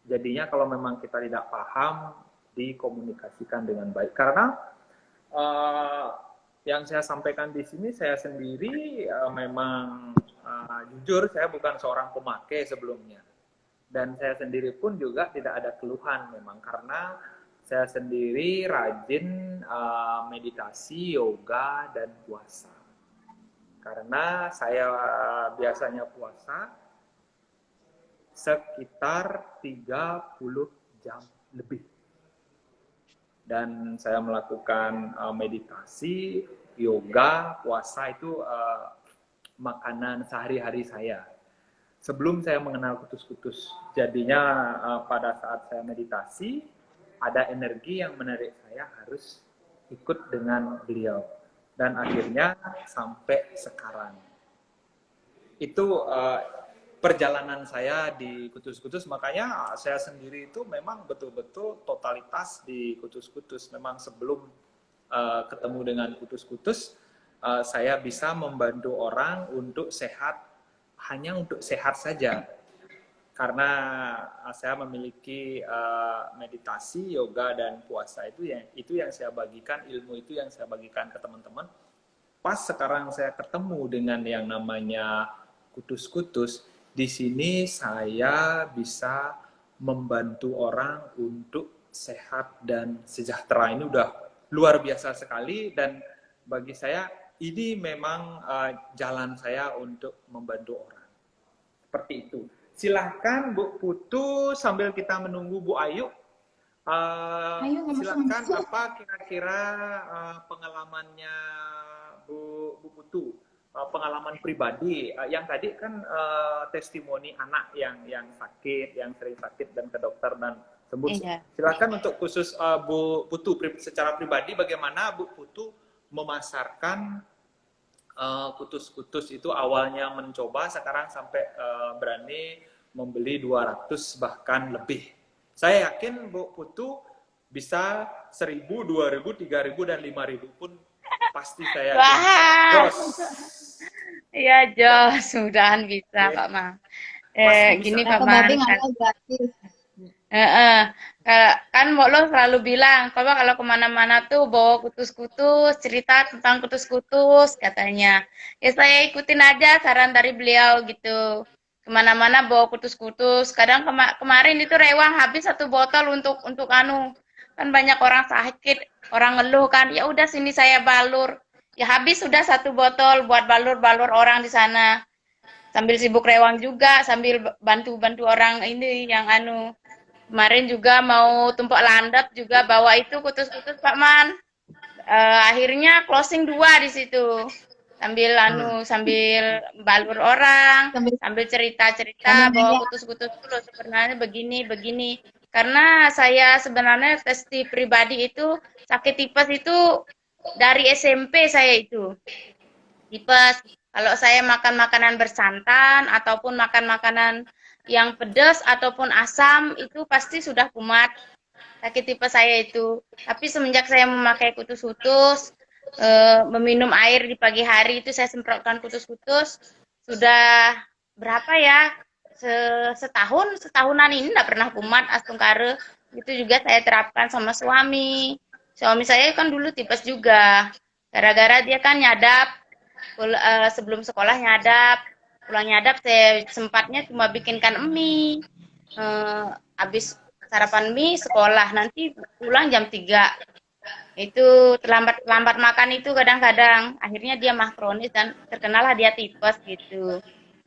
Jadinya kalau memang kita tidak paham, dikomunikasikan dengan baik. Karena yang saya sampaikan di sini, saya sendiri memang jujur, saya bukan seorang pemakai sebelumnya. Dan saya sendiri pun juga tidak ada keluhan memang, karena saya sendiri rajin meditasi, yoga, dan puasa. Karena saya biasanya puasa sekitar 30 jam lebih. Dan saya melakukan meditasi, yoga, puasa itu makanan sehari-hari saya. Sebelum saya mengenal Kutus-Kutus, jadinya pada saat saya meditasi, ada energi yang menarik saya harus ikut dengan beliau. Dan akhirnya sampai sekarang. Itu perjalanan saya di Kutus-Kutus, makanya saya sendiri itu memang betul-betul totalitas di Kutus-Kutus. Memang sebelum ketemu dengan Kutus-Kutus, saya bisa membantu orang untuk sehat, hanya untuk sehat saja. Karena saya memiliki meditasi, yoga, dan puasa, itu yang saya bagikan, ilmu itu yang saya bagikan ke teman-teman. Pas sekarang saya ketemu dengan yang namanya Kutus-Kutus, di sini saya bisa membantu orang untuk sehat dan sejahtera. Ini udah luar biasa sekali, dan bagi saya ini memang jalan saya untuk membantu orang. Seperti itu. Silahkan Bu Putu, sambil kita menunggu Bu Ayu, silahkan apa kira-kira pengalamannya Bu Putu, pengalaman pribadi yang tadi kan testimoni anak yang sakit, yang sering sakit dan ke dokter dan sembuh. Iya. Silakan untuk khusus Bu Putu secara pribadi, bagaimana Bu Putu memasarkan Kutus-Kutus itu, awalnya mencoba, sekarang sampai berani membeli 200 bahkan lebih. Saya yakin Bu Putu bisa 1.000, 2.000, 3.000, dan 5.000 pun pasti saya Jos. Iya, Jos, mudahan bisa, Pak Ma. Gini Pak Ma. Kan Mbok Lo selalu bilang, kalau kemana-mana tuh bawa Kutus-Kutus, cerita tentang Kutus-Kutus katanya. Ya saya ikutin aja saran dari beliau gitu. kemana-mana bawa kutus-kutus. Kadang kemarin itu rewang habis 1 botol untuk kan banyak orang sakit, orang ngeluh kan. Ya udah sini saya balur. Ya habis sudah 1 botol buat balur-balur orang di sana. Sambil sibuk rewang juga, sambil bantu-bantu orang ini yang kemarin juga mau tumpuk landap juga bawa itu kutus-kutus Pak Man. Akhirnya closing 2 di situ. Sambil sambil balur orang, Sambil sambil cerita-cerita sambil bahwa nanya, kutus-kutus itu loh sebenarnya begini. Karena saya sebenarnya testi pribadi itu sakit tipes itu dari SMP saya itu. Tipes. Kalau saya makan makanan bersantan ataupun makan makanan yang pedas ataupun asam itu pasti sudah kumat. Sakit tipes saya itu. Tapi semenjak saya memakai kutus-kutus, meminum air di pagi hari itu saya semprotkan kutus-kutus, sudah berapa ya? Setahunan ini enggak pernah kumat asam kare. Itu juga saya terapkan sama suami. Suami saya kan dulu tipes juga. Gara-gara dia kan nyadap, sebelum sekolah nyadap, pulang nyadap saya sempatnya cuma bikinkan mie. Habis sarapan mie sekolah, nanti pulang jam 3. Itu terlambat makan itu kadang-kadang. Akhirnya dia mah kronis dan terkenalah dia tipes gitu.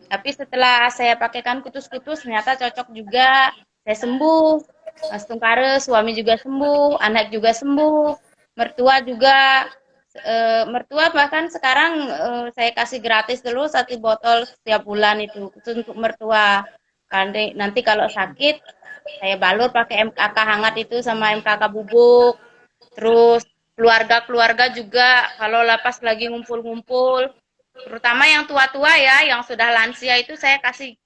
Tapi setelah saya pakaikan kutus-kutus ternyata cocok juga. Saya sembuh. Mas Tungkare, suami juga sembuh, anak juga sembuh, mertua juga. Mertua bahkan sekarang saya kasih gratis dulu 1 botol setiap bulan itu khusus untuk mertua. Nanti kalau sakit saya balur pakai MKK hangat itu sama MKK bubuk. Terus keluarga-keluarga juga kalau lapas lagi ngumpul-ngumpul, terutama yang tua-tua ya, yang sudah lansia itu saya kasih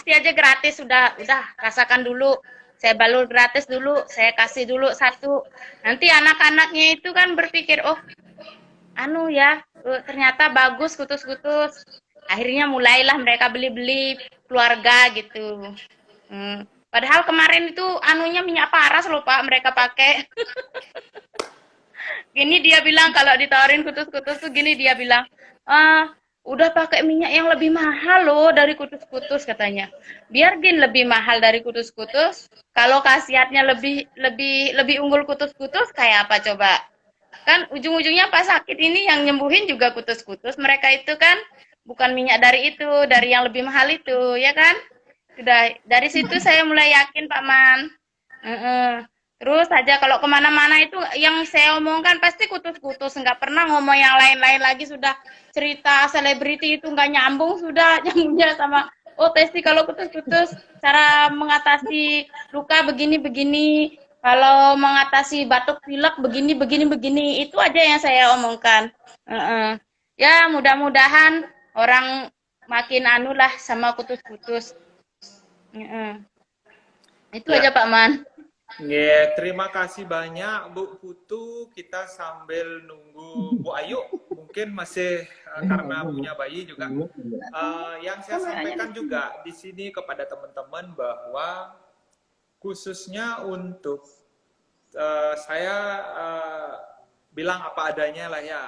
aja gratis, sudah rasakan dulu. Saya balur gratis dulu, saya kasih dulu 1. Nanti anak-anaknya itu kan berpikir, oh ya, ternyata bagus kutus-kutus. Akhirnya mulailah mereka beli-beli keluarga gitu. Padahal kemarin itu minyak paras loh Pak mereka pakai. Gini dia bilang kalau ditawarin kutus-kutus tuh gini dia bilang, udah pakai minyak yang lebih mahal loh dari kutus-kutus katanya. Biar lebih mahal dari kutus-kutus, kalau khasiatnya lebih unggul kutus-kutus kayak apa coba? Kan ujung-ujungnya pas sakit ini yang nyembuhin juga kutus-kutus. Mereka itu kan bukan minyak dari itu, dari yang lebih mahal itu, ya kan? Sudah dari situ saya mulai yakin Pak Man. Terus aja kalau kemana-mana itu yang saya omongkan pasti kutus-kutus, nggak pernah ngomong yang lain-lain lagi. Sudah cerita selebriti itu nggak nyambung, sudah nyambungnya sama Testi kalau kutus-kutus cara mengatasi luka begini-begini, kalau mengatasi batuk pilek begini itu aja yang saya omongkan. Ya mudah-mudahan orang makin lah sama kutus-kutus. Itu Ya. aja Pak Man. Ya, terima kasih banyak Bu Putu. Kita sambil nunggu Bu Ayu, mungkin masih karena punya bayi juga. Yang saya sampaikan juga di sini kepada teman-teman bahwa khususnya untuk saya bilang apa adanya lah ya,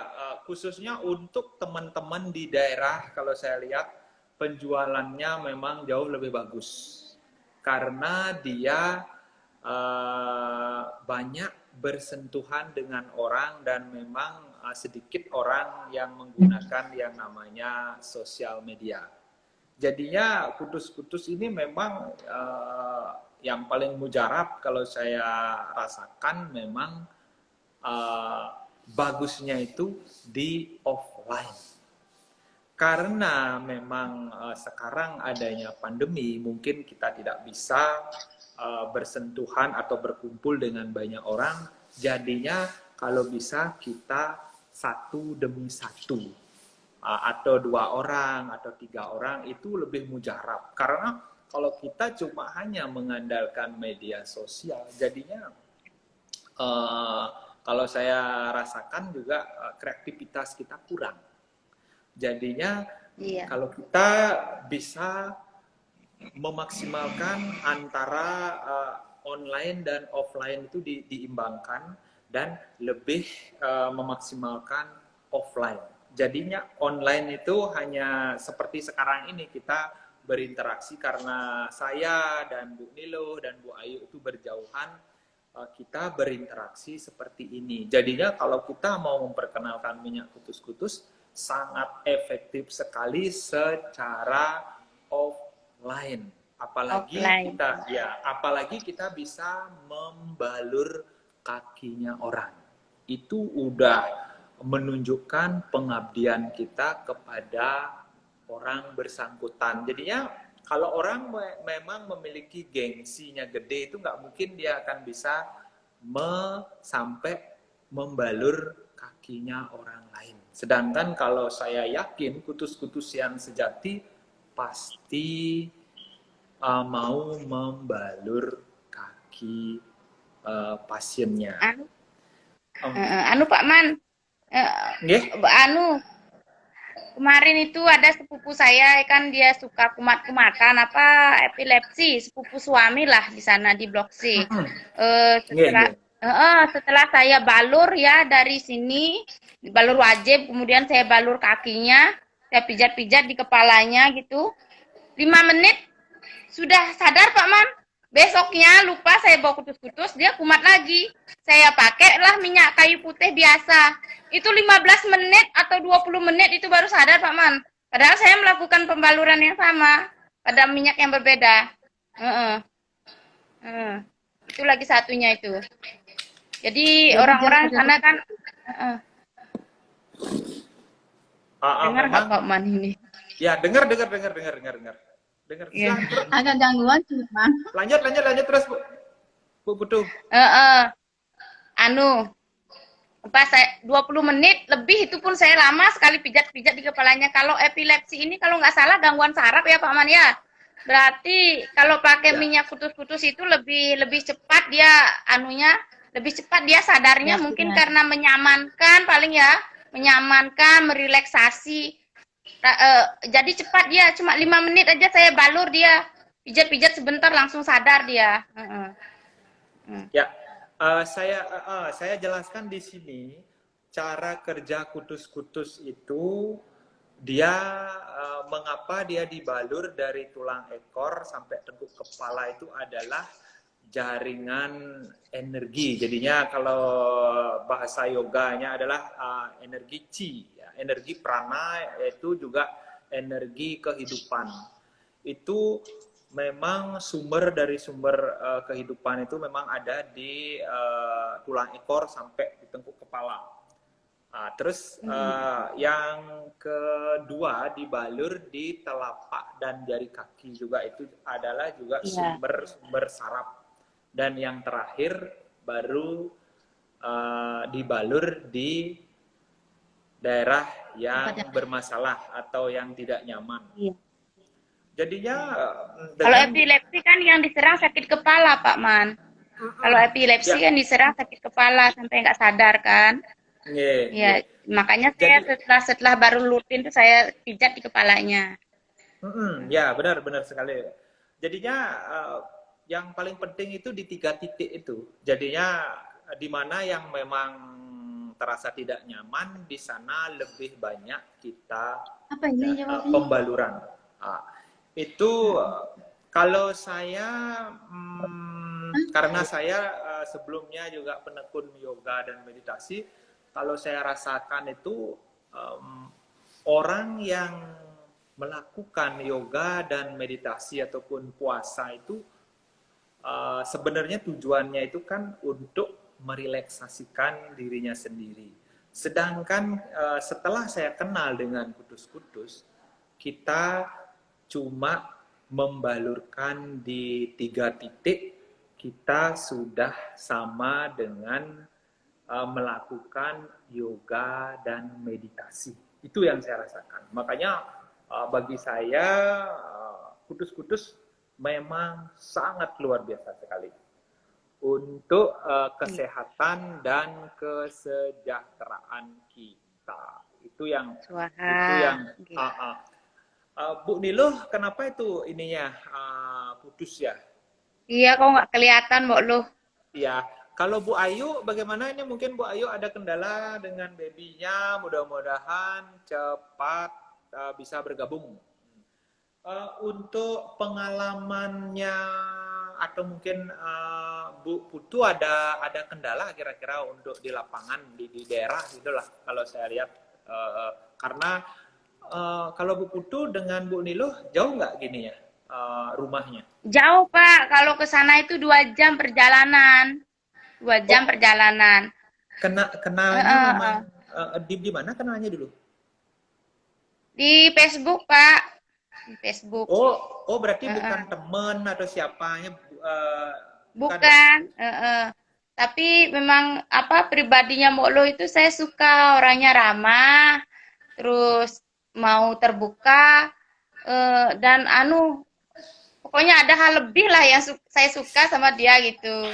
khususnya untuk teman-teman di daerah, kalau saya lihat penjualannya memang jauh lebih bagus karena dia banyak bersentuhan dengan orang dan memang sedikit orang yang menggunakan yang namanya sosial media. Jadinya kutus-kutus ini memang yang paling mujarab kalau saya rasakan memang bagusnya itu di offline. Karena memang sekarang adanya pandemi, mungkin kita tidak bisa bersentuhan atau berkumpul dengan banyak orang, jadinya kalau bisa kita 1 demi 1 atau 2 orang atau 3 orang itu lebih mujarab. Karena kalau kita cuma hanya mengandalkan media sosial, jadinya kalau saya rasakan juga kreativitas kita kurang. Jadinya kalau kita bisa memaksimalkan antara online dan offline itu diimbangkan dan lebih memaksimalkan offline. Jadinya online itu hanya seperti sekarang ini kita berinteraksi karena saya dan Bu Nilo dan Bu Ayu itu berjauhan, kita berinteraksi seperti ini. Jadinya kalau kita mau memperkenalkan minyak kutus-kutus sangat efektif sekali secara offline. Offline. Apalagi kita bisa membalur kakinya orang. Itu udah menunjukkan pengabdian kita kepada orang bersangkutan. Jadinya kalau orang memang memiliki gengsinya gede, itu nggak mungkin dia akan bisa sampai membalur kakinya orang lain. Sedangkan kalau saya yakin kutus-kutus yang sejati pasti mau membalur kaki pasiennya. Anu Pak Man, Nggih? kemarin itu ada sepupu saya kan dia suka kumat-kumatan epilepsi, sepupu suami lah di sana di Blok C. Setelah saya balur ya dari sini, balur wajib, kemudian saya balur kakinya, saya pijat-pijat di kepalanya gitu. 5 menit sudah sadar Pak Man. Besoknya lupa saya bawa kutus-kutus, dia kumat lagi. Saya pakailah minyak kayu putih biasa. Itu 15 menit atau 20 menit itu baru sadar Pak Man. Padahal saya melakukan pembaluran yang sama pada minyak yang berbeda. Itu lagi satunya itu. Jadi orang-orang sana kan dengar nggak Pak Man ini? Ya, dengar. Ya. Agak gangguan sih, Bang. Lanjut terus, Bu Putu. Pas saya 20 menit lebih itu pun saya lama sekali pijat-pijat di kepalanya. Kalau epilepsi ini kalau nggak salah gangguan saraf ya Pak Man ya. Berarti kalau pakai minyak kutus-kutus itu lebih cepat dia lebih cepat dia sadarnya mungkin karena menyamankan paling ya, merelaksasi. Jadi cepat dia, cuma 5 menit aja saya balur dia, pijat-pijat sebentar langsung sadar dia. Ya, saya jelaskan di sini cara kerja kutus-kutus itu dia mengapa dia dibalur dari tulang ekor sampai tengkuk kepala itu adalah jaringan energi. Jadinya kalau bahasa yoganya adalah energi chi, ya. Energi prana yaitu juga energi kehidupan. Itu memang sumber kehidupan itu memang ada di tulang ekor sampai di tengkuk kepala. Terus yang kedua dibalur di telapak dan jari kaki juga itu adalah juga sumber saraf. Dan yang terakhir baru dibalur di daerah yang bermasalah atau yang tidak nyaman. Iya. Jadinya kalau epilepsi kan yang diserang sakit kepala Pak Man. Kalau epilepsi kan diserang sakit kepala sampai nggak sadar kan. Ya, makanya saya setelah baru rutin tuh saya pijat di kepalanya. Ya, benar sekali. Jadinya yang paling penting itu di 3 titik itu. Jadinya di mana yang memang terasa tidak nyaman, di sana lebih banyak kita pembaluran. Itu kalau saya karena saya sebelumnya juga penekun yoga dan meditasi, kalau saya rasakan itu orang yang melakukan yoga dan meditasi ataupun puasa itu sebenarnya tujuannya itu kan untuk merelaksasikan dirinya sendiri. Sedangkan setelah saya kenal dengan kutus-kutus, kita cuma membalurkan di 3 titik, kita sudah sama dengan melakukan yoga dan meditasi. Itu yang saya rasakan. Makanya bagi saya kutus-kutus memang sangat luar biasa sekali untuk kesehatan dan kesejahteraan kita. Itu yang Bu Nilo, kenapa itu ininya putus ya? Iya, kok nggak kelihatan Mbok Loh. Iya. Kalau Bu Ayu, bagaimana ini? Mungkin Bu Ayu ada kendala dengan babynya, mudah-mudahan cepat bisa bergabung. Untuk pengalamannya atau mungkin Bu Putu ada kendala kira-kira untuk di lapangan di daerah gitulah kalau saya lihat. Karena kalau Bu Putu dengan Bu Niluh jauh nggak gini ya rumahnya? Jauh, Pak. Kalau ke sana itu 2 jam perjalanan. 2 jam Oh, perjalanan. kenalnya Heeh, memang heeh. di mana kenalnya dulu? Di Facebook, Pak. Di Facebook. Oh berarti bukan Heeh. temen atau siapanya, bukan ya? Bukan. Heeh. Tapi memang apa pribadinya Moklo itu saya suka orangnya ramah, terus mau terbuka, dan pokoknya ada hal lebih lah yang saya suka sama dia gitu.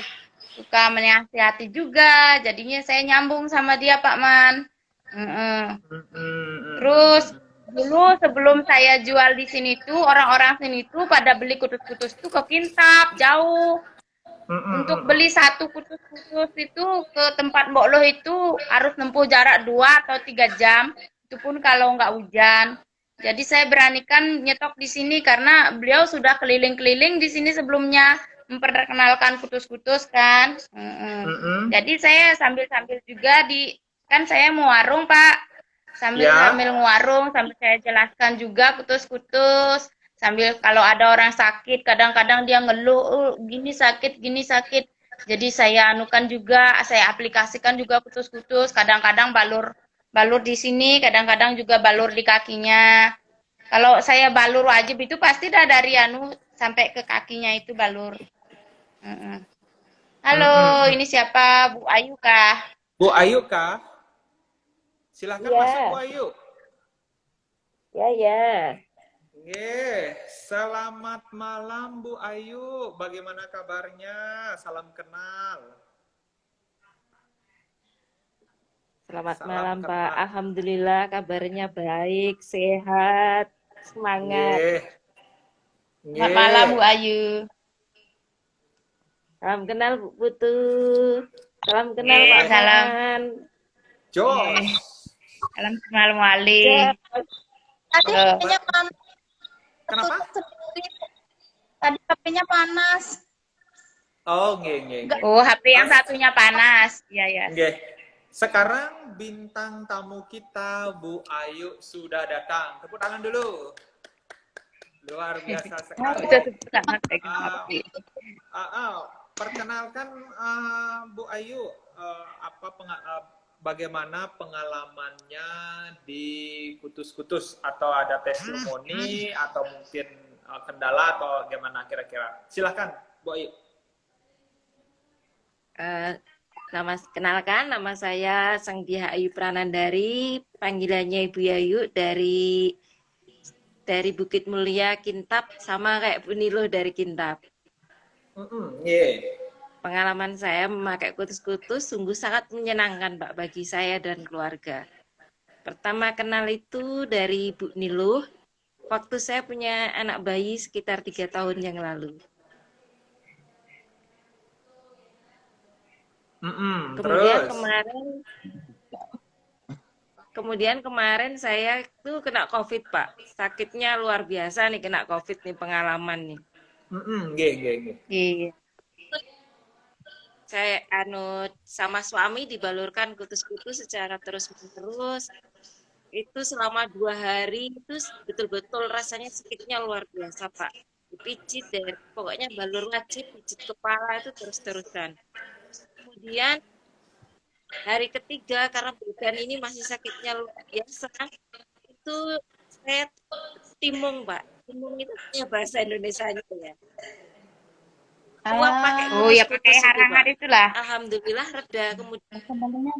Suka menasihati juga, jadinya saya nyambung sama dia, Pak Man. Heeh. Mm, mm, mm, mm, Terus mm, dulu sebelum saya jual di sini tuh orang-orang sini tuh pada beli kutus-kutus tuh ke Kintab, jauh. mm, mm, Untuk mm, mm. beli satu kutus-kutus itu ke tempat Mbok Loh itu harus nempuh jarak 2 atau 3 jam. Itu pun kalau nggak hujan. Jadi saya beranikan nyetok di sini karena beliau sudah keliling-keliling di sini sebelumnya memperkenalkan kutus-kutus kan. Mm, mm. Jadi saya sambil-sambil juga kan saya mau warung Pak. Ya. Sambil-sambil ngewarung, sambil saya jelaskan juga kutus-kutus. Sambil kalau ada orang sakit, kadang-kadang dia ngeluh, "Oh, gini sakit, gini sakit." Jadi saya anukan juga, saya aplikasikan juga kutus-kutus. Kadang-kadang balur balur di sini, kadang-kadang juga balur di kakinya. Kalau saya balur wajib itu pasti dah dari sampai ke kakinya itu balur. Mm-mm. Mm, mm, Halo, mm. ini siapa? Bu Ayu kah? Bu Ayu kah? Silahkan masuk Bu Iya, Ayu. ya, ya. Selamat malam Bu Ayu. Bagaimana kabarnya? Salam kenal. Selamat Salam malam, Pak. kenal. Alhamdulillah kabarnya baik, sehat, semangat. Nggih. Selamat malam Bu Nggih. Ayu. Salam kenal Bu Putu. Salam kenal Pak Salam. Man. Jos. Salam kenal Wali. Ya, Tadi HP-nya panas. Kenapa? Tadi HP-nya panas. Oh, nggih, nggih, nggih. Oh, HP yang satunya panas. Iya, ya. Nggih. Sekarang bintang tamu kita Bu Ayu sudah datang. Tepuk tangan dulu. Luar biasa sekali. Itu tepuk tangan Ah, perkenalkan Bu Ayu, bagaimana pengalamannya di Kutus-Kutus atau ada testimoni atau mungkin kendala atau gimana kira-kira? Silahkan Bu Ayu. kenalkan, nama saya Sangdiah Ayu Pranandari, panggilannya Ibu Ayu dari Bukit Mulia, Kintab, sama kayak Bu Niluh dari Kintab. Yeah. Pengalaman saya memakai kutus-kutus sungguh sangat menyenangkan, Pak, bagi saya dan keluarga. Pertama kenal itu dari Bu Niluh, waktu saya punya anak bayi sekitar 3 tahun yang lalu. Kemudian kemarin saya tuh kena COVID, Pak. Sakitnya luar biasa nih, kena COVID nih, pengalaman nih. Iya. Saya sama suami dibalurkan kutus-kutus secara terus-menerus. Itu selama 2 hari itu betul-betul rasanya sakitnya luar biasa, Pak. Dipijit deh, pokoknya balur wajib, pijit kepala itu terus-terusan. Kemudian hari ketiga karena badan ini masih sakitnya luar biasa, itu saya timung, Pak. Timung itu punya bahasa Indonesianya ya. Pakai Oh ya pakai harangan itulah. Alhamdulillah reda, kemudian Sebenarnya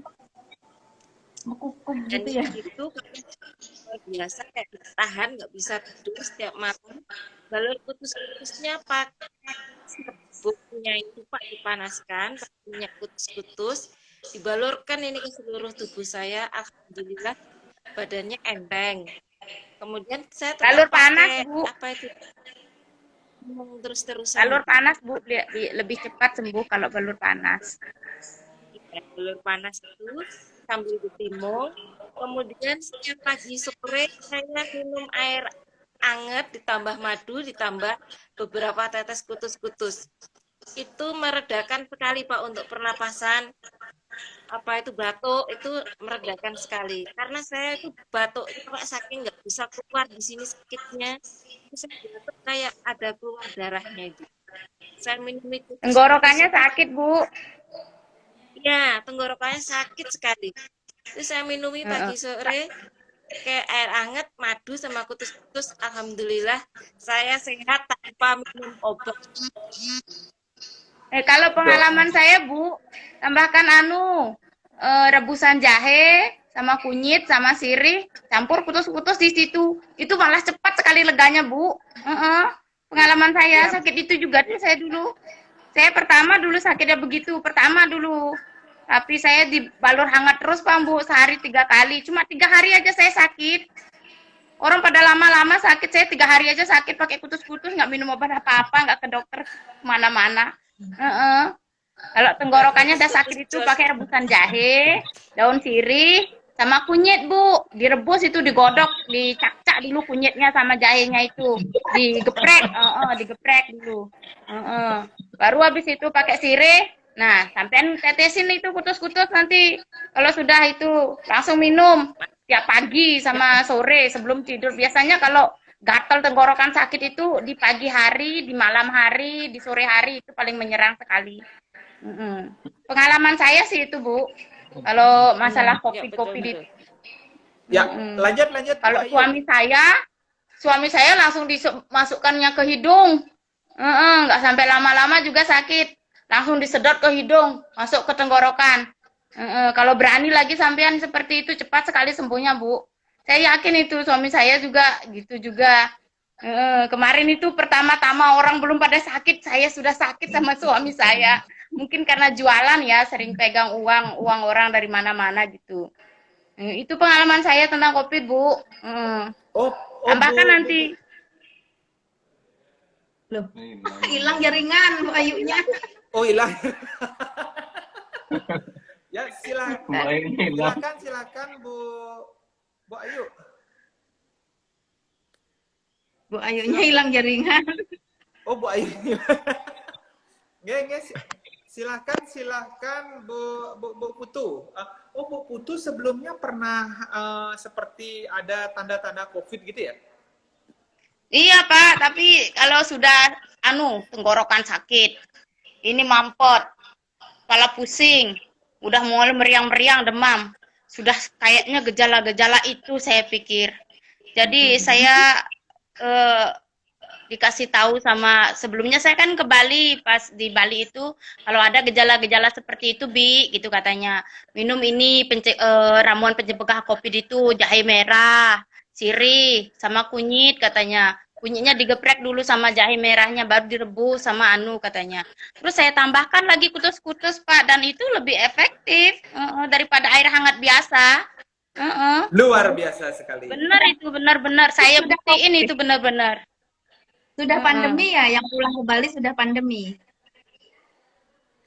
mekukuk dan gitu ya. itu luar biasa kayak tahan, nggak bisa tidur setiap malam. Balur putus-putusnya pakai bukunya itu Pak dipanaskan, minyak putus-putus, dibalurkan ini ke seluruh tubuh saya. Alhamdulillah badannya enteng. Kemudian saya balur panas, Bu. Apa itu? Terus-terusan. Balur panas, Bu, lebih cepat sembuh kalau balur panas. Balur panas itu sambil ditimung, kemudian setiap pagi sore saya minum air anget ditambah madu ditambah beberapa tetes kutus-kutus. Itu meredakan sekali Pak untuk pernapasan, apa itu batuk itu meredakan sekali. Karena saya itu batuk itu Pak saking nggak bisa keluar di sini sakitnya. Itu saya batuk kayak ada keluar darahnya itu. Saya minum itu Tenggorokannya sakit, Bu. ya tenggorokannya sakit sekali. Terus saya minumi Heeh. pagi sore kayak air hangat, madu sama kutus-kutus. Alhamdulillah saya sehat tanpa minum obat. Kalau pengalaman saya, Bu, tambahkan rebusan jahe sama kunyit sama sirih, campur kutus-kutus di situ. Itu malah cepat sekali leganya, Bu. Pengalaman saya sakit itu juga saya dulu. Saya pertama dulu sakitnya begitu, pertama dulu. Tapi saya dibalur hangat terus, Pak, Bu, sehari 3 kali. Cuma 3 hari aja saya sakit. Orang pada lama-lama sakit, saya 3 hari aja sakit pakai kutus-kutus, nggak minum obat apa-apa, nggak ke dokter kemana-mana. Kalau tenggorokannya udah sakit itu pakai rebusan jahe, daun sirih, sama kunyit, Bu. Direbus itu digodok, dicak-cak dulu kunyitnya sama jahenya itu. Digeprek, digeprek dulu. Baru habis itu pakai sirih. Nah, sampean tetesin itu kutus-kutus nanti. Kalau sudah itu langsung minum tiap pagi sama sore sebelum tidur. Biasanya kalau gatal tenggorokan sakit itu di pagi hari, di malam hari, di sore hari itu paling menyerang sekali. Pengalaman saya sih itu, Bu. Kalau masalah kopi-kopi itu. Ya, lanjut. Kalau Bu Ayu. suami saya langsung dimasukkannya ke hidung. Nggak sampai lama-lama juga sakit. Langsung disedot ke hidung, masuk ke tenggorokan. Kalau berani lagi sampean seperti itu, cepat sekali sembuhnya, Bu. Saya yakin itu, suami saya juga gitu juga. Kemarin itu pertama-tama orang belum pada sakit, saya sudah sakit sama suami saya. Mungkin karena jualan ya, sering pegang uang orang dari mana-mana gitu. Itu pengalaman saya tentang kopi, Bu. Tambahkan Bu, nanti. Loh, hilang jaringan Bu Ayunya. Oh, hilang. Ya, silakan Bu Ayu. Bu Ayunya hilang jaringan. Oh, Bu Ayu. Nggak, silakan Bu Putu. Bu Putu sebelumnya pernah seperti ada tanda-tanda COVID gitu ya? Iya, Pak, tapi kalau sudah tenggorokan sakit, ini mampet, kepala pusing, udah mulai meriang-meriang, demam, sudah kayaknya gejala-gejala itu saya pikir. Jadi saya dikasih tahu sama, sebelumnya saya kan ke Bali, pas di Bali itu kalau ada gejala-gejala seperti itu, Bi, gitu katanya, minum ini ramuan pencegah COVID itu, jahe merah, sirih, sama kunyit katanya. Kunyitnya digeprek dulu sama jahe merahnya, baru direbus sama katanya. Terus saya tambahkan lagi kutus-kutus, Pak, dan itu lebih efektif daripada air hangat biasa. Luar biasa sekali. Benar itu, benar-benar. Saya buktiin itu benar-benar. Sudah pandemi ya, yang pulang ke Bali sudah pandemi.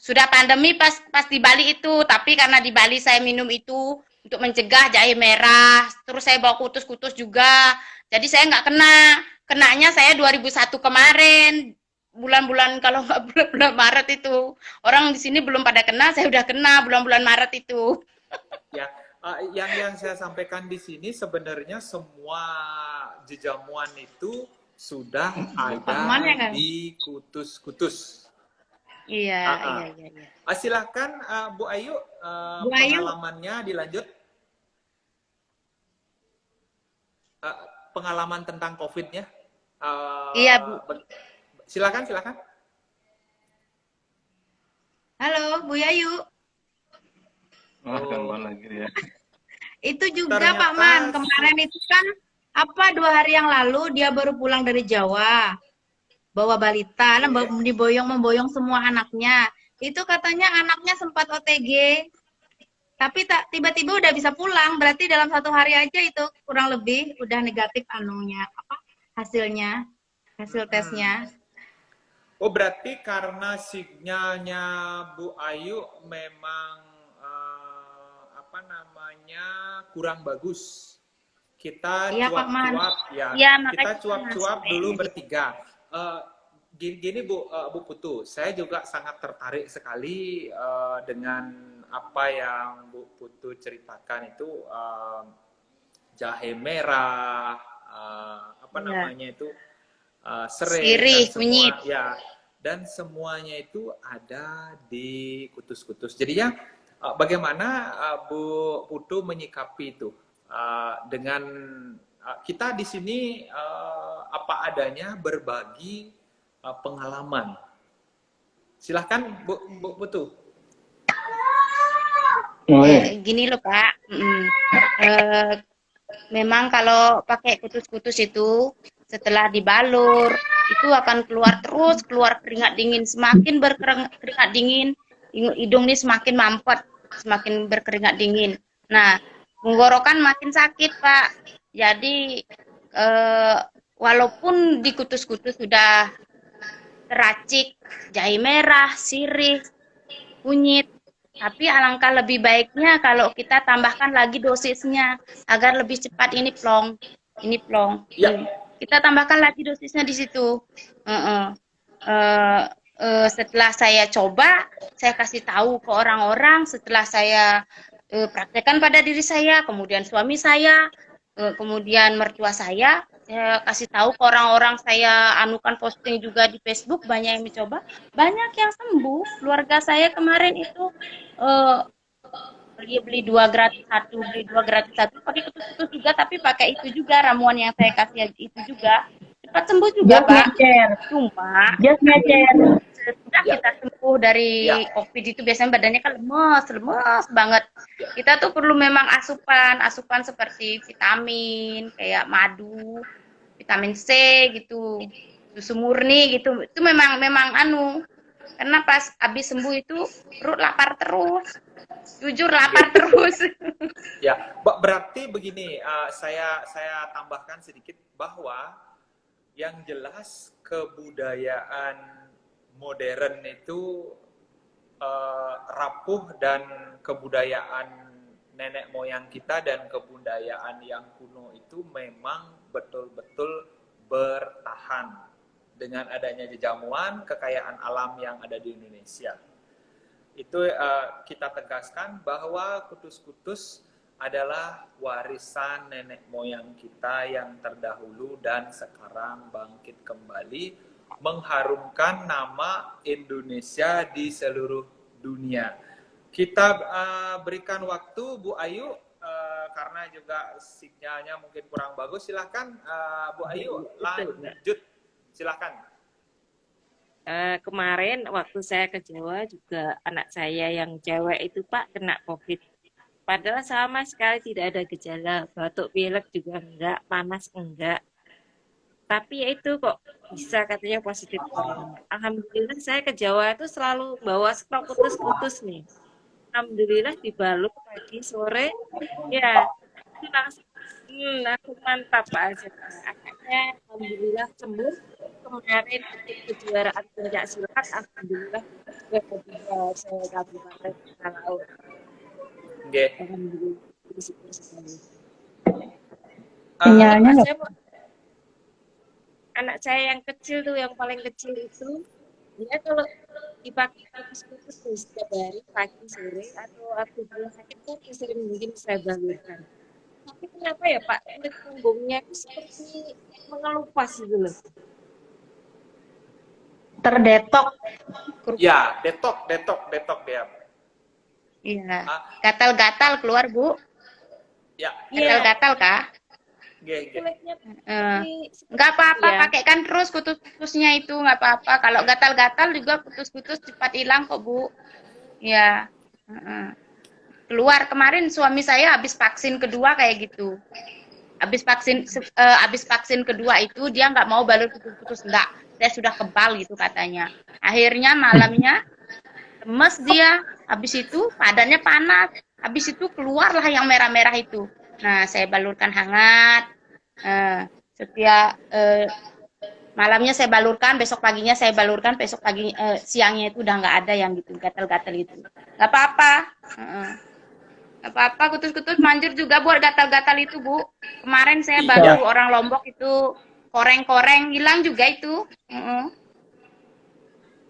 Sudah pandemi pas di Bali itu, tapi karena di Bali saya minum itu untuk mencegah jahe merah, terus saya bawa kutus-kutus juga. Jadi saya nggak kena. Kenanya saya 2001 kemarin, bulan-bulan kalau nggak bulan-bulan Maret itu. Orang di sini belum pada kena, saya udah kena bulan-bulan Maret itu. Ya, yang saya sampaikan di sini sebenarnya semua jejamuan itu sudah ada di kutus-kutus. Iya. Silakan Bu Ayu, Bu Ayu. pengalamannya dilanjut. Pengalaman tentang COVID-nya. Iya, Bu. Silakan. Halo, Bu Ayu. Lagi ya. Itu juga Ternyata Pak Man, kemarin itu kan 2 hari yang lalu dia baru pulang dari Jawa. Bawa balita, memboyong semua anaknya. Itu katanya anaknya sempat OTG. Tapi tiba-tiba udah bisa pulang, berarti dalam 1 hari aja itu kurang lebih udah negatif hasilnya, hasil tesnya. Oh, berarti karena sinyalnya Bu Ayu memang kurang bagus. kita Iya, Pak Man. cuap-cuap ya. Iya, Kita makanya cuap-cuap Mas. dulu bertiga. Gini Bu Putu, saya juga sangat tertarik sekali dengan apa yang Bu Putu ceritakan itu jahe merah, apa Iya. namanya itu serai Sirih, dan kunyit. semua ya, dan semuanya itu ada di kutus-kutus. Jadinya bagaimana Bu Putu menyikapi itu dengan kita di sini apa adanya berbagi pengalaman. Silahkan Bu Putu. Gini loh Pak, memang kalau pakai kutus-kutus itu setelah dibalur itu akan keluar terus, keluar keringat dingin, semakin berkeringat dingin, hidung ini semakin mampet, semakin berkeringat dingin. Nah, tenggorokan makin sakit Pak. Jadi walaupun di kutus-kutus sudah teracik jahe merah, sirih, kunyit, tapi alangkah lebih baiknya kalau kita tambahkan lagi dosisnya agar lebih cepat ini plong. Ya. Kita tambahkan lagi dosisnya di situ. Setelah saya coba, saya kasih tahu ke orang-orang. Setelah saya praktekkan pada diri saya, kemudian suami saya, kemudian mertua saya kasih tahu ke orang-orang, saya anukan posting juga di Facebook, banyak yang mencoba, banyak yang sembuh. Keluarga saya kemarin itu beli 2 gratis 1, beli 2 gratis 1, pakai kutus-kutus juga, tapi pakai itu juga ramuan yang saya kasih itu juga, cepat sembuh juga Pak. Cuma setelah kita sembuh dari COVID itu biasanya badannya kan lemes banget. Kita tuh perlu memang asupan seperti vitamin kayak madu, vitamin C gitu, susu murni gitu. Itu memang karena pas habis sembuh itu perut lapar terus. Jujur lapar terus. Ya, berarti begini, saya tambahkan sedikit bahwa yang jelas kebudayaan modern itu rapuh, dan kebudayaan nenek moyang kita dan kebudayaan yang kuno itu memang betul-betul bertahan dengan adanya jejamuan kekayaan alam yang ada di Indonesia. Itu kita tegaskan bahwa kutus-kutus adalah warisan nenek moyang kita yang terdahulu dan sekarang bangkit kembali mengharumkan nama Indonesia di seluruh dunia. Kita berikan waktu Bu Ayu karena juga sinyalnya mungkin kurang bagus. Silahkan Bu Ayu lanjut. Silahkan. Kemarin waktu saya ke Jawa juga anak saya yang cewek itu Pak kena COVID. Padahal sama sekali tidak ada gejala, batuk pilek juga enggak, panas enggak. Tapi ya itu kok bisa katanya positif corona. Alhamdulillah saya ke Jawa itu selalu bawa stok kutus-kutus nih. Alhamdulillah dibalut pagi sore, ya itu langsung mantap Pak Azhar. Akhirnya alhamdulillah sembuh. Kemarin ikut kejuaraan pencak silat, alhamdulillah saya Kabupaten Talaut. Alhamdulillah bersyukur sekali. Anak saya yang kecil tuh, yang paling kecil itu, dia kalau dipakai kutus-kutus tuh setiap hari pagi sore atau waktu dia sakit kan sering mungkin saya balurkan. Tapi kenapa ya Pak, kulit punggungnya itu seperti mengelupas gitu loh. Terdetok. Ya, detok dia. Iya. Gatal-gatal keluar, Bu. Ya. Gatal-gatal kah? Nggak apa-apa, pakaikan terus kutus-kutusnya itu, nggak apa-apa. Kalau gatal-gatal juga kutus-kutus cepat hilang kok, Bu. Ya. Keluar. Kemarin suami saya habis vaksin kedua kayak gitu. Habis vaksin kedua itu dia nggak mau balur kutus-kutus, enggak. Saya sudah kebal gitu katanya. Akhirnya malamnya lemes dia. Habis itu badannya panas. Habis itu keluarlah yang merah-merah itu. Nah, saya balurkan hangat. Setiap malamnya saya balurkan, besok paginya saya balurkan, besok pagi siangnya itu udah nggak ada yang gitu gatal-gatal itu. Nggak apa-apa. Apa-apa, kutus-kutus manjur juga buat gatal-gatal itu, Bu. Kemarin saya Iya. bantu orang Lombok itu koreng-koreng, hilang juga itu.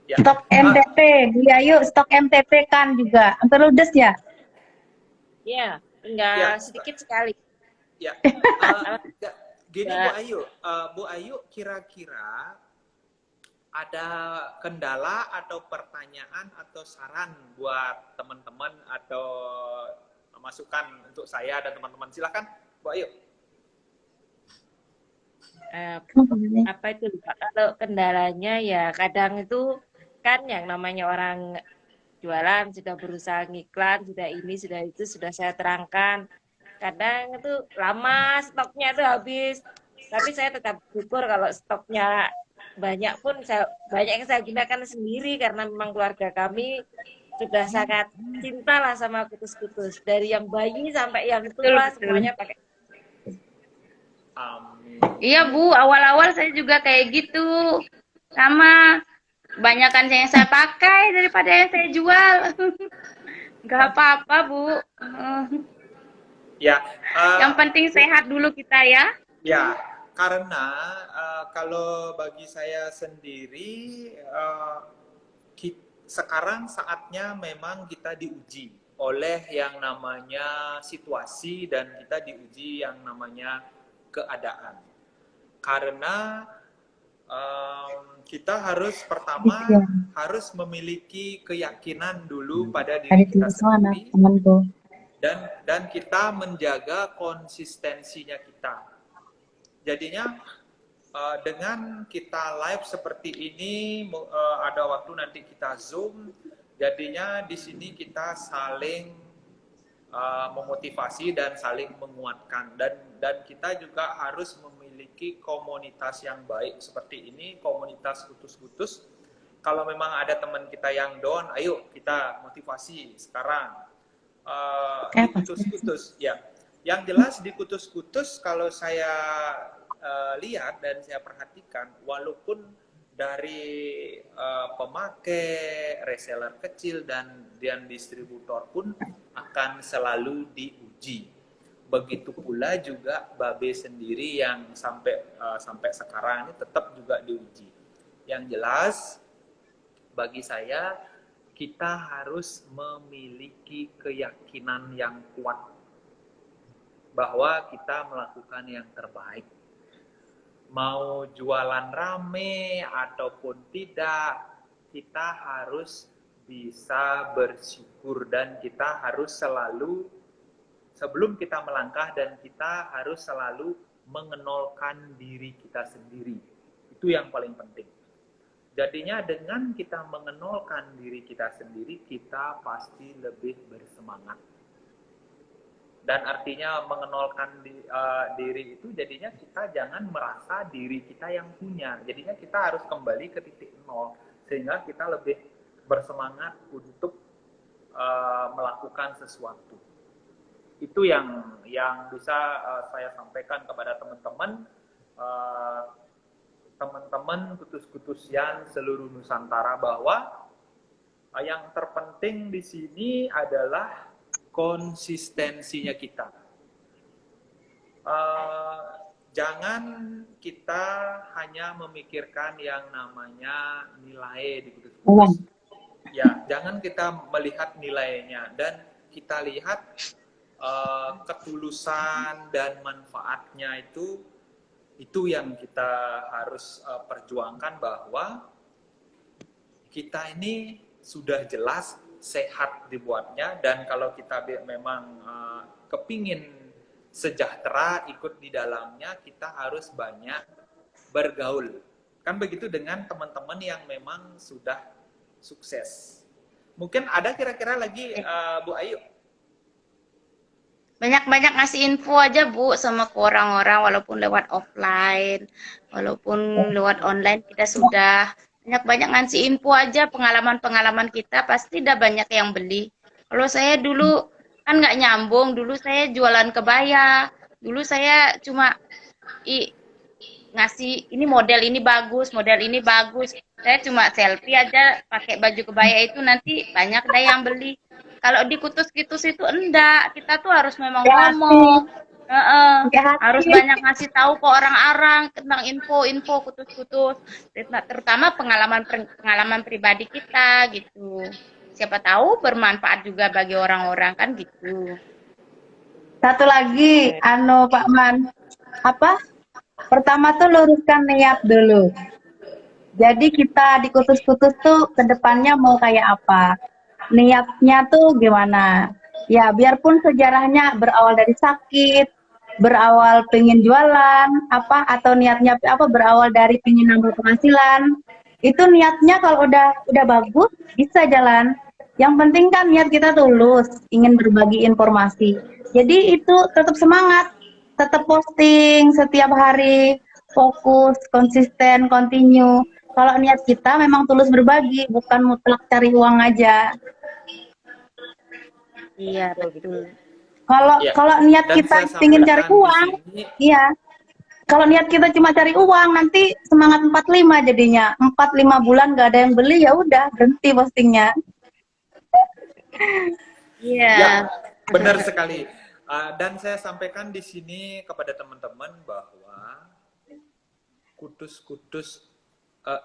Ya. Stok MTP, Bu Ayu, stok MTP kan juga. Hampir ludes ya? Ya, tinggal Ya. sedikit sekali. Ya. Gini Bu Ayu, kira-kira ada kendala atau pertanyaan atau saran buat teman-teman atau masukan untuk saya dan teman-teman, silakan Bu Ayu. Apa itu Pak? Kalau kendalanya ya kadang itu kan yang namanya orang jualan sudah berusaha ngiklan, sudah ini, sudah itu, sudah saya terangkan. Kadang itu lama stoknya itu habis. Tapi saya tetap bersyukur kalau stoknya banyak pun banyak yang saya gunakan sendiri karena memang keluarga kami sudah sangat cinta lah sama kutus-kutus. Dari yang bayi sampai yang tua semuanya pakai. Amin. Iya, Bu, awal-awal saya juga kayak gitu. Sama, kebanyakan yang saya pakai daripada yang saya jual. Nggak apa-apa, Bu. Ya. Yang penting sehat dulu kita ya. Ya, karena kalau bagi saya sendiri sekarang saatnya memang kita diuji oleh yang namanya situasi dan kita diuji yang namanya keadaan. Karena kita harus pertama harus memiliki keyakinan dulu pada diri kita sendiri dan kita menjaga konsistensinya kita. Jadinya dengan kita live seperti ini, ada waktu nanti kita Zoom, jadinya di sini kita saling memotivasi dan saling menguatkan, dan kita juga harus memiliki komunitas yang baik seperti ini, komunitas kutus-kutus. Kalau memang ada teman kita yang down, ayo kita motivasi sekarang. Di kutus-kutus ya, yang jelas di kutus-kutus kalau saya lihat dan saya perhatikan, walaupun dari pemakai, reseller kecil dan distributor pun akan selalu diuji. Begitu pula juga Babe sendiri yang sampai sekarang ini tetap juga diuji. Yang jelas bagi saya, kita harus memiliki keyakinan yang kuat bahwa kita melakukan yang terbaik. Mau jualan rame ataupun tidak, kita harus bisa bersyukur dan kita harus selalu, sebelum kita melangkah, dan kita harus selalu mengenalkan diri kita sendiri. Itu yang paling penting. Jadinya dengan kita mengenalkan diri kita sendiri, kita pasti lebih bersemangat. Dan artinya mengenalkan diri itu jadinya kita jangan merasa diri kita yang punya. Jadinya kita harus kembali ke titik nol sehingga kita lebih bersemangat untuk melakukan sesuatu. Itu yang bisa saya sampaikan kepada teman-teman kutus-kutus yang seluruh Nusantara, bahwa yang terpenting di sini adalah konsistensinya kita. Jangan kita hanya memikirkan yang namanya nilai di kutus-kutus. Ya, jangan kita melihat nilainya, dan kita lihat ketulusan dan manfaatnya itu yang kita harus perjuangkan, bahwa kita ini sudah jelas sehat dibuatnya, dan kalau kita memang kepingin sejahtera ikut di dalamnya, kita harus banyak bergaul. Kan begitu dengan teman-teman yang memang sudah sukses. Mungkin ada kira-kira lagi Bu Ayu? Banyak-banyak ngasih info aja, Bu, sama ke orang-orang, walaupun lewat offline, walaupun lewat online, kita sudah banyak-banyak ngasih info aja, pengalaman-pengalaman kita, pasti udah banyak yang beli. Kalau saya dulu kan nggak nyambung, dulu saya jualan kebaya, dulu saya cuma ngasih ini model ini bagus, model ini bagus. Saya cuma selfie aja pakai baju kebaya itu nanti banyak deh yang beli. Kalau di kutus-kutus itu enggak, kita tuh harus memang ngomong. Harus banyak ngasih tahu ke orang-orang tentang info-info kutus-kutus, terutama pengalaman pribadi kita gitu. Siapa tahu bermanfaat juga bagi orang-orang kan gitu. Satu lagi, Pak Man, apa? Pertama tuh luruskan niat dulu. Jadi kita di kutus-kutus tuh kedepannya mau kayak apa? Niatnya tuh gimana? Ya biarpun sejarahnya berawal dari sakit, berawal pengen jualan, apa atau niatnya apa berawal dari pengen nambah penghasilan. Itu niatnya kalau udah bagus bisa jalan. Yang penting kan niat kita tulus, ingin berbagi informasi. Jadi itu tetap semangat, tetap posting setiap hari, fokus, konsisten, continue. Kalau niat kita memang tulus berbagi, bukan mutlak cari uang aja. Iya, betul. Kalau niat kita ingin cari uang, iya. Kalau niat kita cuma cari uang, nanti semangat 45 jadinya. 4-5 bulan gak ada yang beli, ya udah berhenti postingnya. Iya. Ya, benar sekali. Dan saya sampaikan di sini kepada teman-teman bahwa kutus-kutus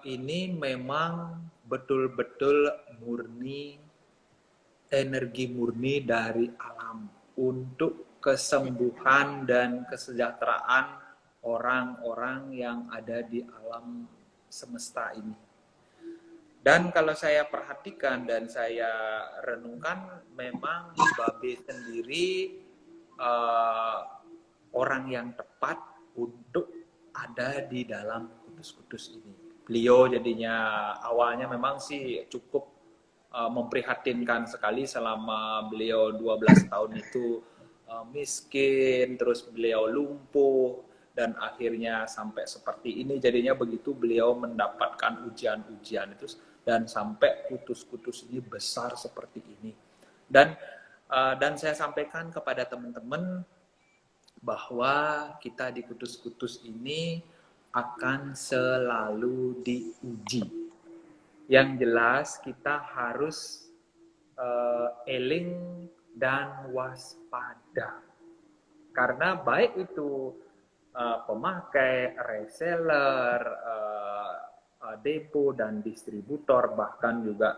ini memang betul-betul murni, energi murni dari alam untuk kesembuhan dan kesejahteraan orang-orang yang ada di alam semesta ini. Dan kalau saya perhatikan dan saya renungkan, memang Babe sendiri orang yang tepat untuk ada di dalam kutus-kutus ini. Beliau jadinya awalnya memang sih cukup memprihatinkan sekali selama beliau 12 tahun itu miskin, terus beliau lumpuh, dan akhirnya sampai seperti ini. Jadinya begitu beliau mendapatkan ujian-ujian itu, dan sampai kutus-kutus ini besar seperti ini. Dan saya sampaikan kepada teman-teman bahwa kita di kutus-kutus ini akan selalu diuji. Yang jelas kita harus eling dan waspada. Karena baik itu pemakai, reseller, depo dan distributor, bahkan juga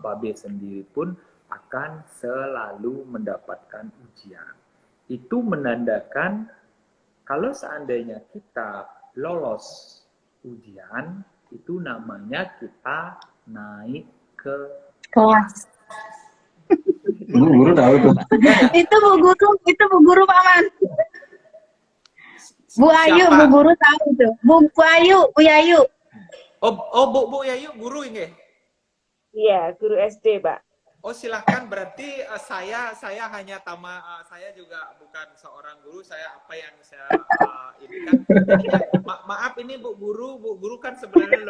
Babe sendiri pun akan selalu mendapatkan ujian. Itu menandakan kalau seandainya kita lolos ujian, itu namanya kita naik ke kelas. Guru tahu tuh. Itu Bu Guru Pak Man. Bu Ayu, Bu Guru tahu tuh. Bu Ayu, Bu Yayu. Bu Yayu guru ini? Iya, guru SD, Pak. Oh, silahkan. Berarti saya hanya saya juga bukan seorang guru. Saya apa yang saya ini kan. Maaf ini Bu Guru kan sebenarnya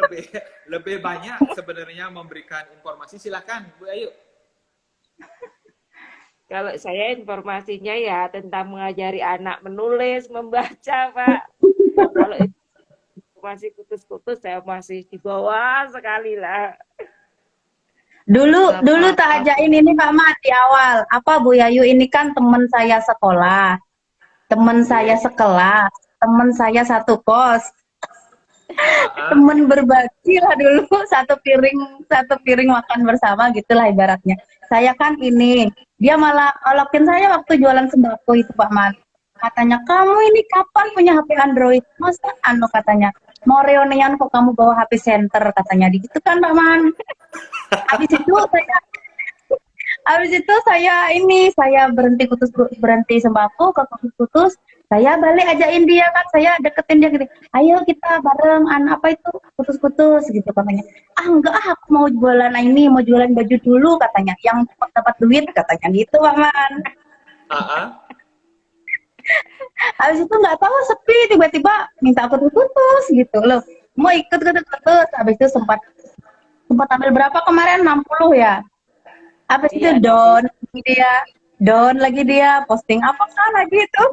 lebih banyak sebenarnya memberikan informasi. Silahkan Bu Ayu. Kalau saya informasinya ya tentang mengajari anak menulis, membaca, Pak. Kalau informasi kutus-kutus saya masih di bawah sekali lah. Dulu tak ajain ini Pak Mat di awal. Apa Bu Yayu ini kan teman saya sekolah, teman saya sekelas, teman saya satu kos. Temen berbagi lah dulu, satu piring makan bersama gitulah ibaratnya. Saya kan ini, dia malah olokin saya waktu jualan sembako itu Pak Mat. Katanya, kamu ini kapan punya HP Android? Masa katanya, mau reunian kok kamu bawa HP center katanya, gitu kan Pak Man. Habis itu saya berhenti sembako ke kutus-kutus. Saya balik ajain dia kan, saya deketin dia gitu. Ayo kita bareng apa itu kutus-kutus gitu katanya. Enggak, aku mau jualan ini, mau jualan baju dulu katanya. Yang dapat duit katanya gitu Pak Man. Habis itu nggak tahu sepi, tiba-tiba minta kutus-kutus gitu loh. Mau ikut kutus-kutus. Habis itu sempat ambil berapa kemarin? 60 ya. Habis itu down lagi dia posting apa kan lagi itu.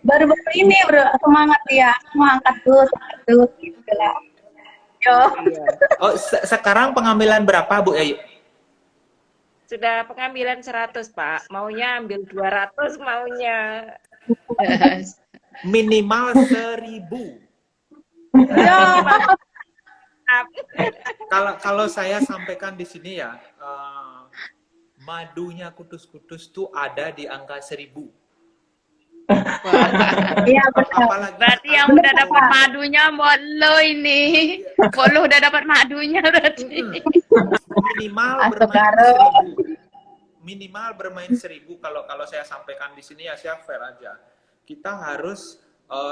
Baru-baru ini bro, semangat ya, mau angkat terus gitu lah. Yo, Iya. Oh, sekarang pengambilan berapa, Bu Ayu? Sudah pengambilan 100, Pak. Maunya ambil 200 maunya. Minimal 1000. yo, Kalau saya sampaikan di sini ya, madunya kutus-kutus tuh ada di angka 1000. iya benar. Apalagi Berarti yang sekarang udah itu dapat madunya Mbok ini. Mbok udah dapat madunya berarti. minimal Masuk bermain karo. 1000. Minimal bermain 1000. Kalau saya sampaikan di sini ya saya fair aja. Kita harus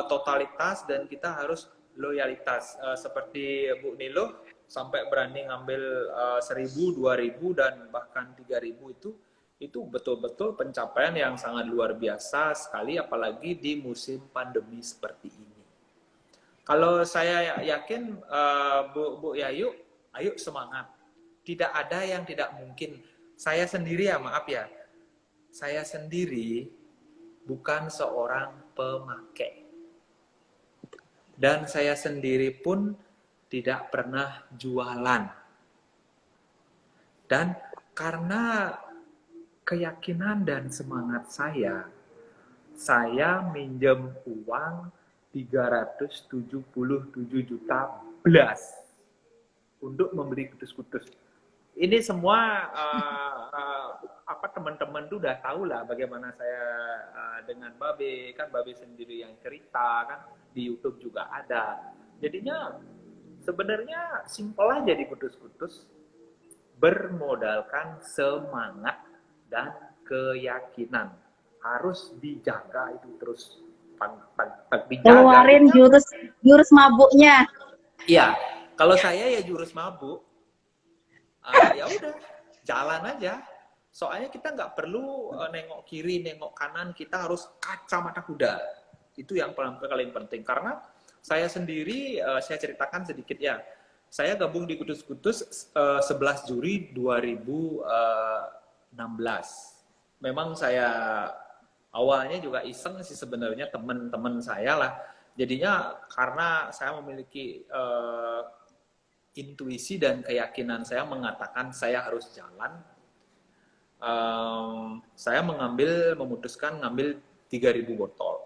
totalitas dan kita harus loyalitas. Seperti Bu Nilo sampai berani ngambil 1000, 2000 dan bahkan 3000 itu betul-betul pencapaian yang sangat luar biasa sekali, apalagi di musim pandemi seperti ini. Kalau saya yakin Bu Yayu, ayo semangat. Tidak ada yang tidak mungkin. Saya sendiri ya, maaf ya, saya sendiri bukan seorang pemakai. Dan saya sendiri pun tidak pernah jualan. Dan karena keyakinan dan semangat saya minjem uang 377 juta belas untuk membeli kutus-kutus. Ini semua teman-teman tuh udah tahu lah bagaimana saya dengan Babe, kan Babe sendiri yang cerita kan di YouTube juga ada. Jadinya sebenarnya simpel aja di kutus-kutus, bermodalkan semangat dan keyakinan, harus dijaga itu terus dijaga. Keluarin jurus mabuknya. Iya, kalau saya ya jurus mabuk. Ya udah, jalan aja. Soalnya kita nggak perlu nengok kiri, nengok kanan, kita harus kacamata kuda. Itu yang paling penting. Karena saya sendiri, saya ceritakan sedikit ya. Saya gabung di Kutus-Kutus 11 Juli 2016. Memang saya awalnya juga iseng sih sebenarnya, teman-teman saya lah. Jadinya karena saya memiliki intuisi dan keyakinan saya mengatakan saya harus jalan, saya memutuskan ngambil 3.000 botol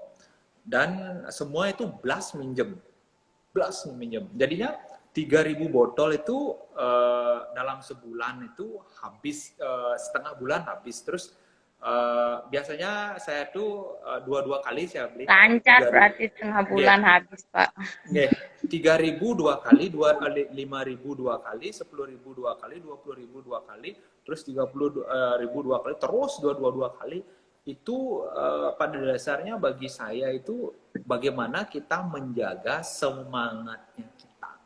dan semua itu blast minjem. Jadinya 3.000 botol itu dalam sebulan itu habis, setengah bulan habis. Terus biasanya saya tuh dua kali saya beli. Lancar berarti setengah bulan habis, Pak. 3.000 dua kali, 5.000 dua kali, 10.000 dua kali, 20.000 dua kali, terus 30.000 dua kali, terus dua kali. Itu pada dasarnya bagi saya itu bagaimana kita menjaga semangatnya kita.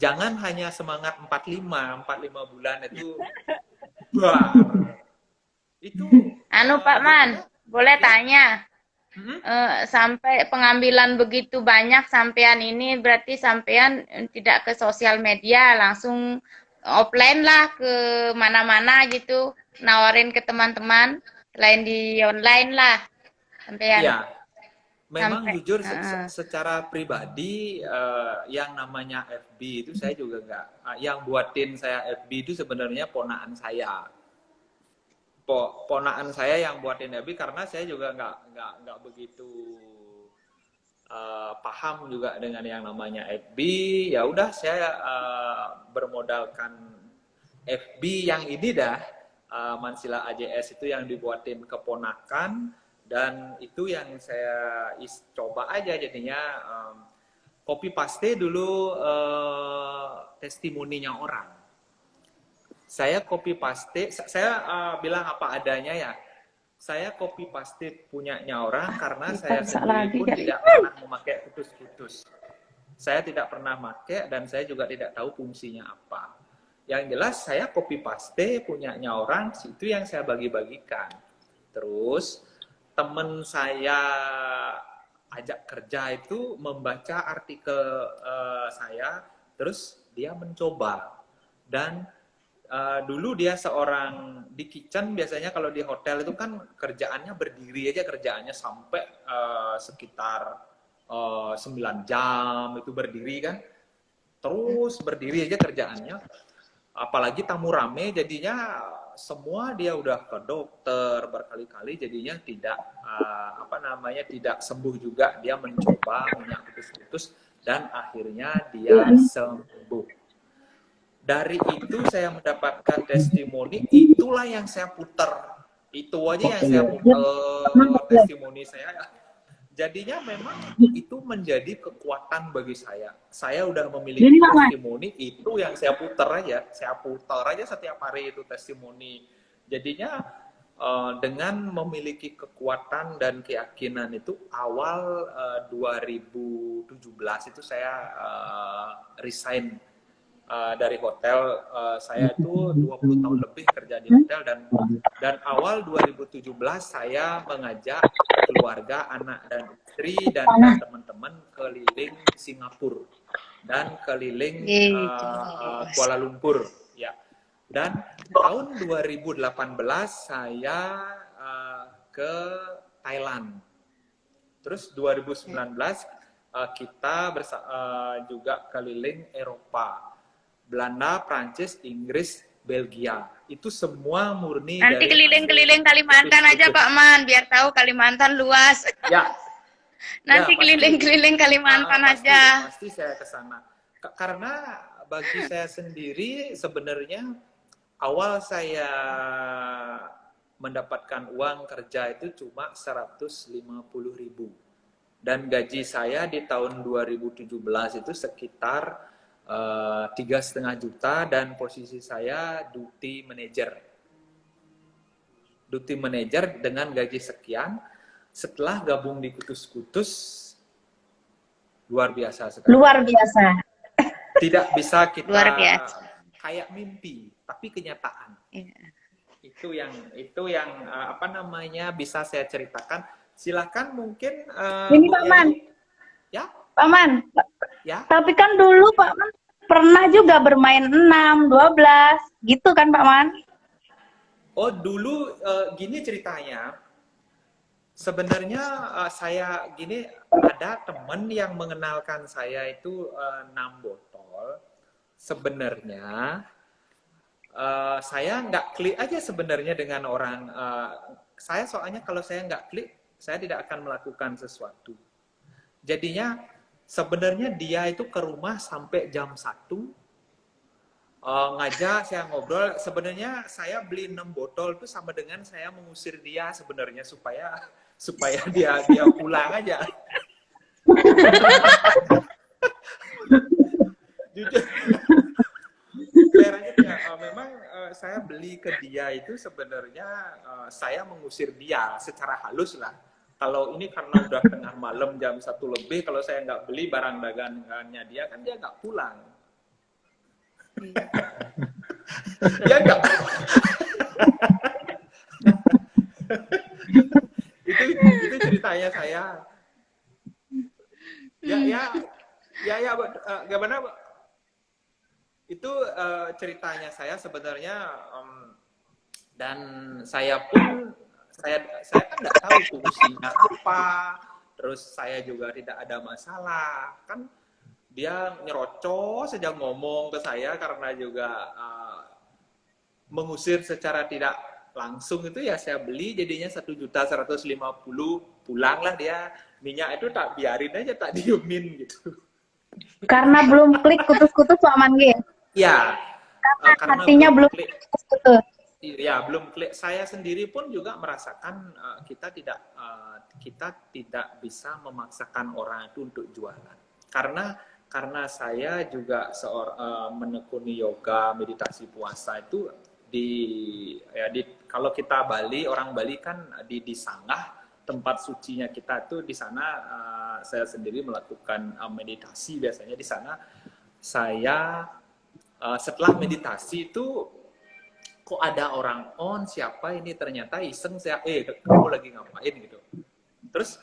Jangan hanya semangat 45 bulan itu. Wah, itu Pak Man, boleh tanya? Sampai pengambilan begitu banyak sampean ini berarti sampean tidak ke sosial media, langsung offline lah ke mana-mana gitu, nawarin ke teman-teman selain di online lah sampean. Iya, memang Sampai, jujur secara pribadi yang namanya FB itu saya juga nggak, yang buatin saya FB itu sebenarnya ponaan saya. Ponaan saya yang buatin FB karena saya juga nggak begitu paham juga dengan yang namanya FB. Ya udah saya bermodalkan FB yang ini dah, Mansila AJS itu yang dibuatin keponakan, dan itu yang saya coba aja jadinya copy paste dulu testimoninya orang. Saya copy paste, saya bilang apa adanya ya. Saya copy paste punyanya orang karena saya sendiri pun tidak pernah memakai kutus-kutus. Saya tidak pernah pakai dan saya juga tidak tahu fungsinya apa. Yang jelas saya copy paste punyanya orang, itu yang saya bagi-bagikan. Terus teman saya ajak kerja itu membaca artikel saya, terus dia mencoba dan dulu dia seorang di kitchen, biasanya kalau di hotel itu kan kerjaannya berdiri aja, kerjaannya sampai sekitar 9 jam itu berdiri kan, terus berdiri aja kerjaannya, apalagi tamu rame jadinya semua dia udah ke dokter berkali-kali, jadinya tidak tidak sembuh juga, dia mencoba minyak putus-putus dan akhirnya dia sembuh. Dari itu saya mendapatkan testimoni, itulah yang saya putar. Itu aja yang saya putar testimoni saya. Jadinya memang itu menjadi kekuatan bagi saya. Saya udah memiliki testimoni, itu yang saya putar aja. Saya putar aja setiap hari itu testimoni. Jadinya dengan memiliki kekuatan dan keyakinan itu, awal 2017 itu saya resign dari hotel. Saya itu 20 tahun lebih kerja di hotel, dan awal 2017 saya mengajak keluarga, anak dan istri dan teman-teman keliling Singapura dan keliling Kuala Lumpur ya. Dan tahun 2018 saya ke Thailand. Terus 2019 kita juga keliling Eropa. Belanda, Prancis, Inggris, Belgia. Itu semua murni Nanti dari keliling-keliling Kalimantan aja Pak Man, biar tahu Kalimantan luas. Ya. Nanti keliling-keliling Kalimantan aja. Pasti saya ke sana. Karena bagi saya sendiri sebenarnya awal saya mendapatkan uang kerja itu cuma 150.000. Dan gaji saya di tahun 2017 itu sekitar 3,5 juta, dan posisi saya duty manager dengan gaji sekian. Setelah gabung di Kutus-Kutus, luar biasa sekali. Luar biasa. Tidak bisa kita Luar biasa. Kayak mimpi, tapi kenyataan. Iya. Itu yang bisa saya ceritakan. Silakan mungkin Ini Pak Man. Ya. Pak Man. Ya. Tapi kan dulu Pak Man pernah juga bermain 6, 12, gitu kan Pak Man? Oh, dulu gini ceritanya. Sebenarnya saya gini, ada teman yang mengenalkan saya itu 6 botol. Sebenarnya saya nggak klik aja sebenarnya dengan orang. Saya soalnya kalau saya nggak klik, saya tidak akan melakukan sesuatu. Jadinya sebenarnya dia itu ke rumah sampai jam 1, ngajak saya ngobrol. Sebenarnya saya beli 6 botol itu sama dengan saya mengusir dia sebenarnya, supaya dia pulang aja. Jujur. Memang saya beli ke dia itu sebenarnya saya mengusir dia secara halus lah. Kalau ini karena udah tengah malam jam 1 lebih, kalau saya nggak beli barang dagangannya dia, kan dia nggak pulang. Ya nggak. itu ceritanya saya. Gimana? Itu ceritanya saya sebenarnya, dan saya pun saya kan nggak tahu fungsinya apa, terus saya juga tidak ada masalah kan. Dia nyerocos saja ngomong ke saya karena juga mengusir secara tidak langsung itu ya, saya beli jadinya 1.150.000, pulanglah dia. Minyak itu tak biarin aja, tak diemin gitu. Karena belum klik Kutus-Kutus Pak Man G. Ya, karena hatinya belum klik Kutus-Kutus. Ya, belum klik. Saya sendiri pun juga merasakan kita tidak bisa memaksakan orang itu untuk jualan. Karena saya juga menekuni yoga, meditasi, puasa itu kalau kita Bali, orang Bali kan di Sangah, tempat sucinya kita tuh di sana. Saya sendiri melakukan meditasi biasanya di sana. Saya setelah meditasi itu kok ada orang siapa ini, ternyata iseng saya, kamu lagi ngapain gitu. Terus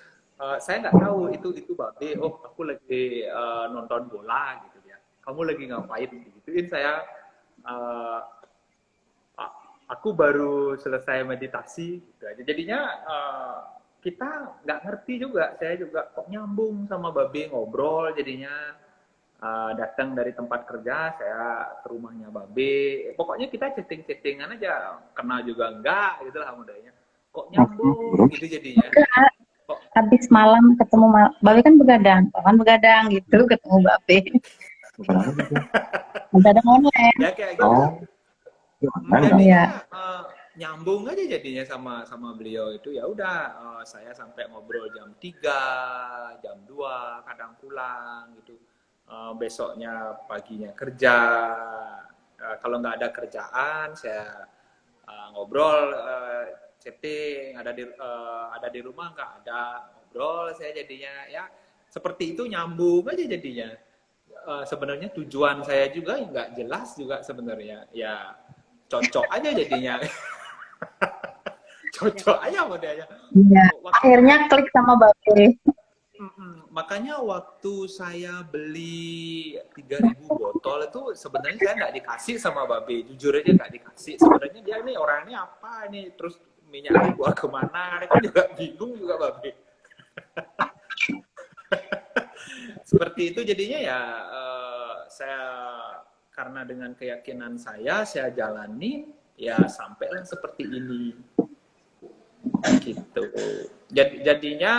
saya nggak tahu itu Babe, aku lagi nonton bola gitu ya. Kamu lagi ngapain? Gituin saya. aku baru selesai meditasi gitu aja. Jadinya kita nggak ngerti juga, saya juga kok nyambung sama Babe ngobrol, jadinya datang dari tempat kerja saya ke rumahnya Babe, pokoknya kita chatting-chattingan aja, kenal juga enggak gitu lah mudahnya, kok nyambung gitu jadinya. Enggak, Kok habis malam ketemu Babe kan begadang, paman begadang gitu, ketemu Babe. Begadang online. ya kayak gitu. Oh Jadinya ya. nyambung aja jadinya sama beliau itu, ya udah saya sampai ngobrol jam 3, jam 2 kadang pulang gitu. Besoknya paginya kerja. Kalau nggak ada kerjaan saya ngobrol, chatting, ada di rumah nggak ada, ngobrol saya jadinya, ya seperti itu nyambung aja jadinya. Sebenarnya tujuan saya juga nggak jelas juga sebenarnya, ya cocok aja jadinya. Cocok aja modelnya. Iya. Akhirnya klik sama Babe. Makanya waktu saya beli 3.000 botol itu sebenarnya saya nggak dikasih sama Babe, jujur aja nggak dikasih. Sebenarnya dia ini orangnya apa nih, terus minyaknya buat kemana, kan juga bingung juga Babe. Seperti itu jadinya ya, saya karena dengan keyakinan saya jalanin, ya sampailah seperti ini gitu. Jadinya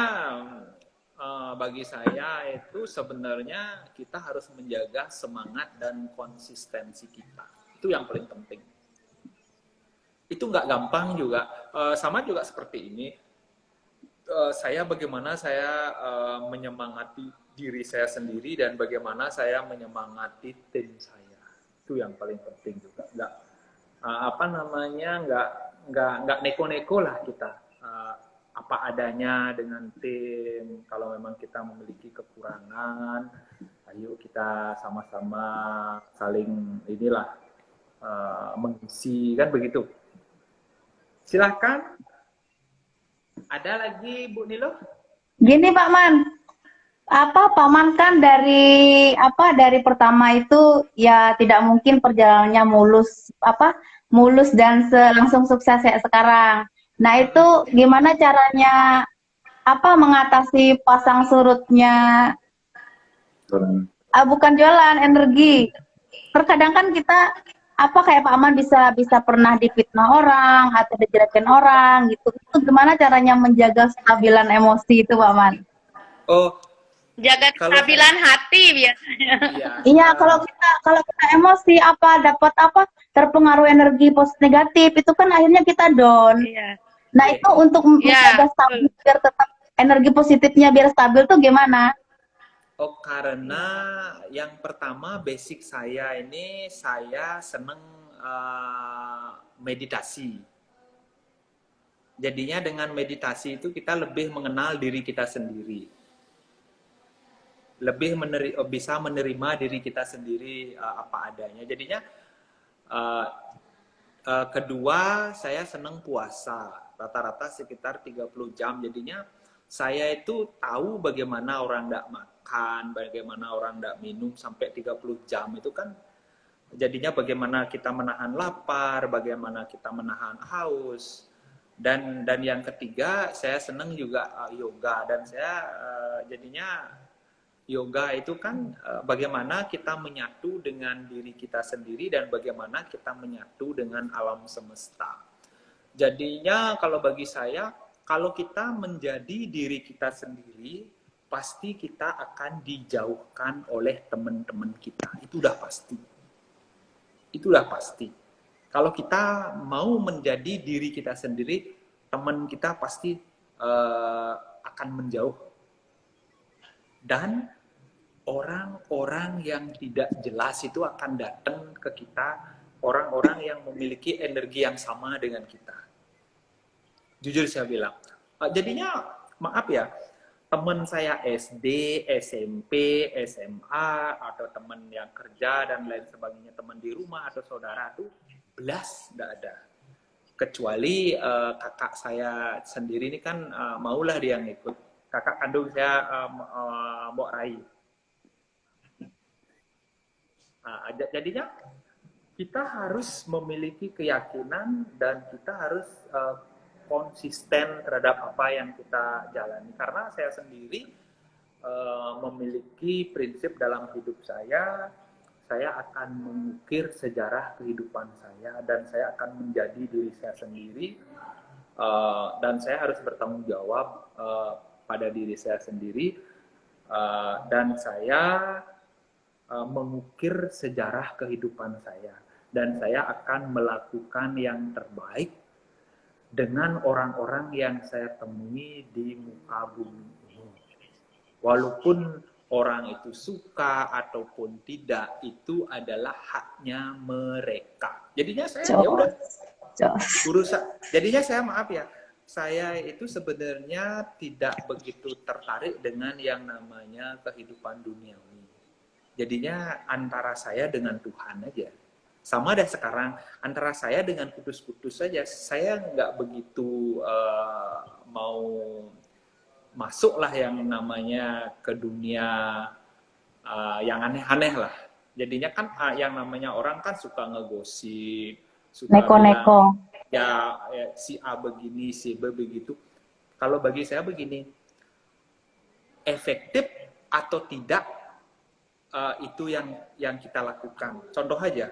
bagi saya itu sebenarnya kita harus menjaga semangat dan konsistensi kita, itu yang paling penting. Itu nggak gampang juga, sama juga seperti ini. Saya bagaimana saya menyemangati diri saya sendiri dan bagaimana saya menyemangati tim saya, itu yang paling penting juga. Nggak nggak neko-neko lah kita, apa adanya dengan tim. Kalau memang kita memiliki kekurangan, ayo kita sama-sama saling inilah mengisi, kan begitu. Silahkan. Ada lagi Bu Nilo? Gini Pak Man, Paman kan dari pertama itu ya tidak mungkin perjalanannya mulus dan langsung sukses kayak sekarang. Nah itu gimana caranya mengatasi pasang surutnya? Bukan jualan, energi. Terkadang kan kita kayak Pak Man bisa pernah difitnah orang atau dijelekin orang gitu. Itu gimana caranya menjaga stabilan emosi itu Pak Man? Oh, Jaga kestabilan hati biasanya. Iya, kalau kita emosi dapat terpengaruh energi negatif, itu kan akhirnya kita down. Iya. Nah, itu untuk menjaga stabil biar tetap energi positifnya biar stabil tuh gimana? Oh, karena yang pertama basic saya ini, saya seneng meditasi. Jadinya dengan meditasi itu kita lebih mengenal diri kita sendiri. Lebih bisa menerima diri kita sendiri apa adanya. Jadinya kedua, saya seneng puasa. Rata-rata sekitar 30 jam. Jadinya saya itu tahu bagaimana orang tidak makan, bagaimana orang tidak minum sampai 30 jam itu kan. Jadinya bagaimana kita menahan lapar, bagaimana kita menahan haus. Dan yang ketiga, saya senang juga yoga. Dan saya jadinya yoga itu kan bagaimana kita menyatu dengan diri kita sendiri dan bagaimana kita menyatu dengan alam semesta. Jadinya kalau bagi saya, kalau kita menjadi diri kita sendiri, pasti kita akan dijauhkan oleh teman-teman kita. Itu udah pasti. Itu udah pasti. Kalau kita mau menjadi diri kita sendiri, teman kita pasti akan menjauh. Dan orang-orang yang tidak jelas itu akan datang ke kita, orang-orang yang memiliki energi yang sama dengan kita. Jujur saya bilang. Jadinya, maaf ya, teman saya SD, SMP, SMA, atau teman yang kerja dan lain sebagainya, teman di rumah atau saudara itu belas tidak ada. Kecuali kakak saya sendiri ini kan maulah dia ngikut. Kakak kandung saya, Mbok Rai. Jadinya kita harus memiliki keyakinan dan kita harus konsisten terhadap apa yang kita jalani. Karena saya sendiri memiliki prinsip dalam hidup saya akan mengukir sejarah kehidupan saya dan saya akan menjadi diri saya sendiri, dan saya harus bertanggung jawab pada diri saya sendiri, dan saya mengukir sejarah kehidupan saya, dan saya akan melakukan yang terbaik dengan orang-orang yang saya temui di muka bumi ini. Walaupun orang itu suka ataupun tidak, itu adalah haknya mereka. Jadinya saya ya udah urusan. Jadinya saya maaf ya, saya itu sebenarnya tidak begitu tertarik dengan yang namanya kehidupan duniawi. Jadinya antara saya dengan Tuhan aja. Sama dah sekarang, antara saya dengan kudus-kudus saja, saya nggak begitu mau masuklah yang namanya ke dunia yang aneh-aneh lah. Jadinya kan yang namanya orang kan suka ngegosip, suka Neko-neko. bilang, ya si A begini, si B begitu. Kalau bagi saya begini, efektif atau tidak itu yang kita lakukan. Contoh aja,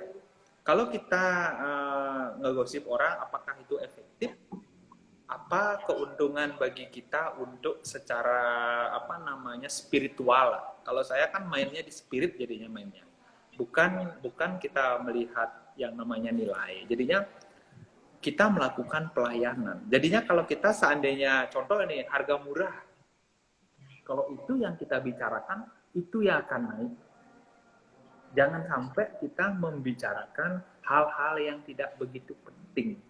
kalau kita ngegosip orang, apakah itu efektif? Apa keuntungan bagi kita untuk secara apa namanya spiritual? Kalau saya kan mainnya di spirit, jadinya mainnya bukan kita melihat yang namanya nilai. Jadinya kita melakukan pelayanan. Jadinya kalau kita seandainya contoh ini harga murah, kalau itu yang kita bicarakan, itu yang akan naik. Jangan sampai kita membicarakan hal-hal yang tidak begitu penting.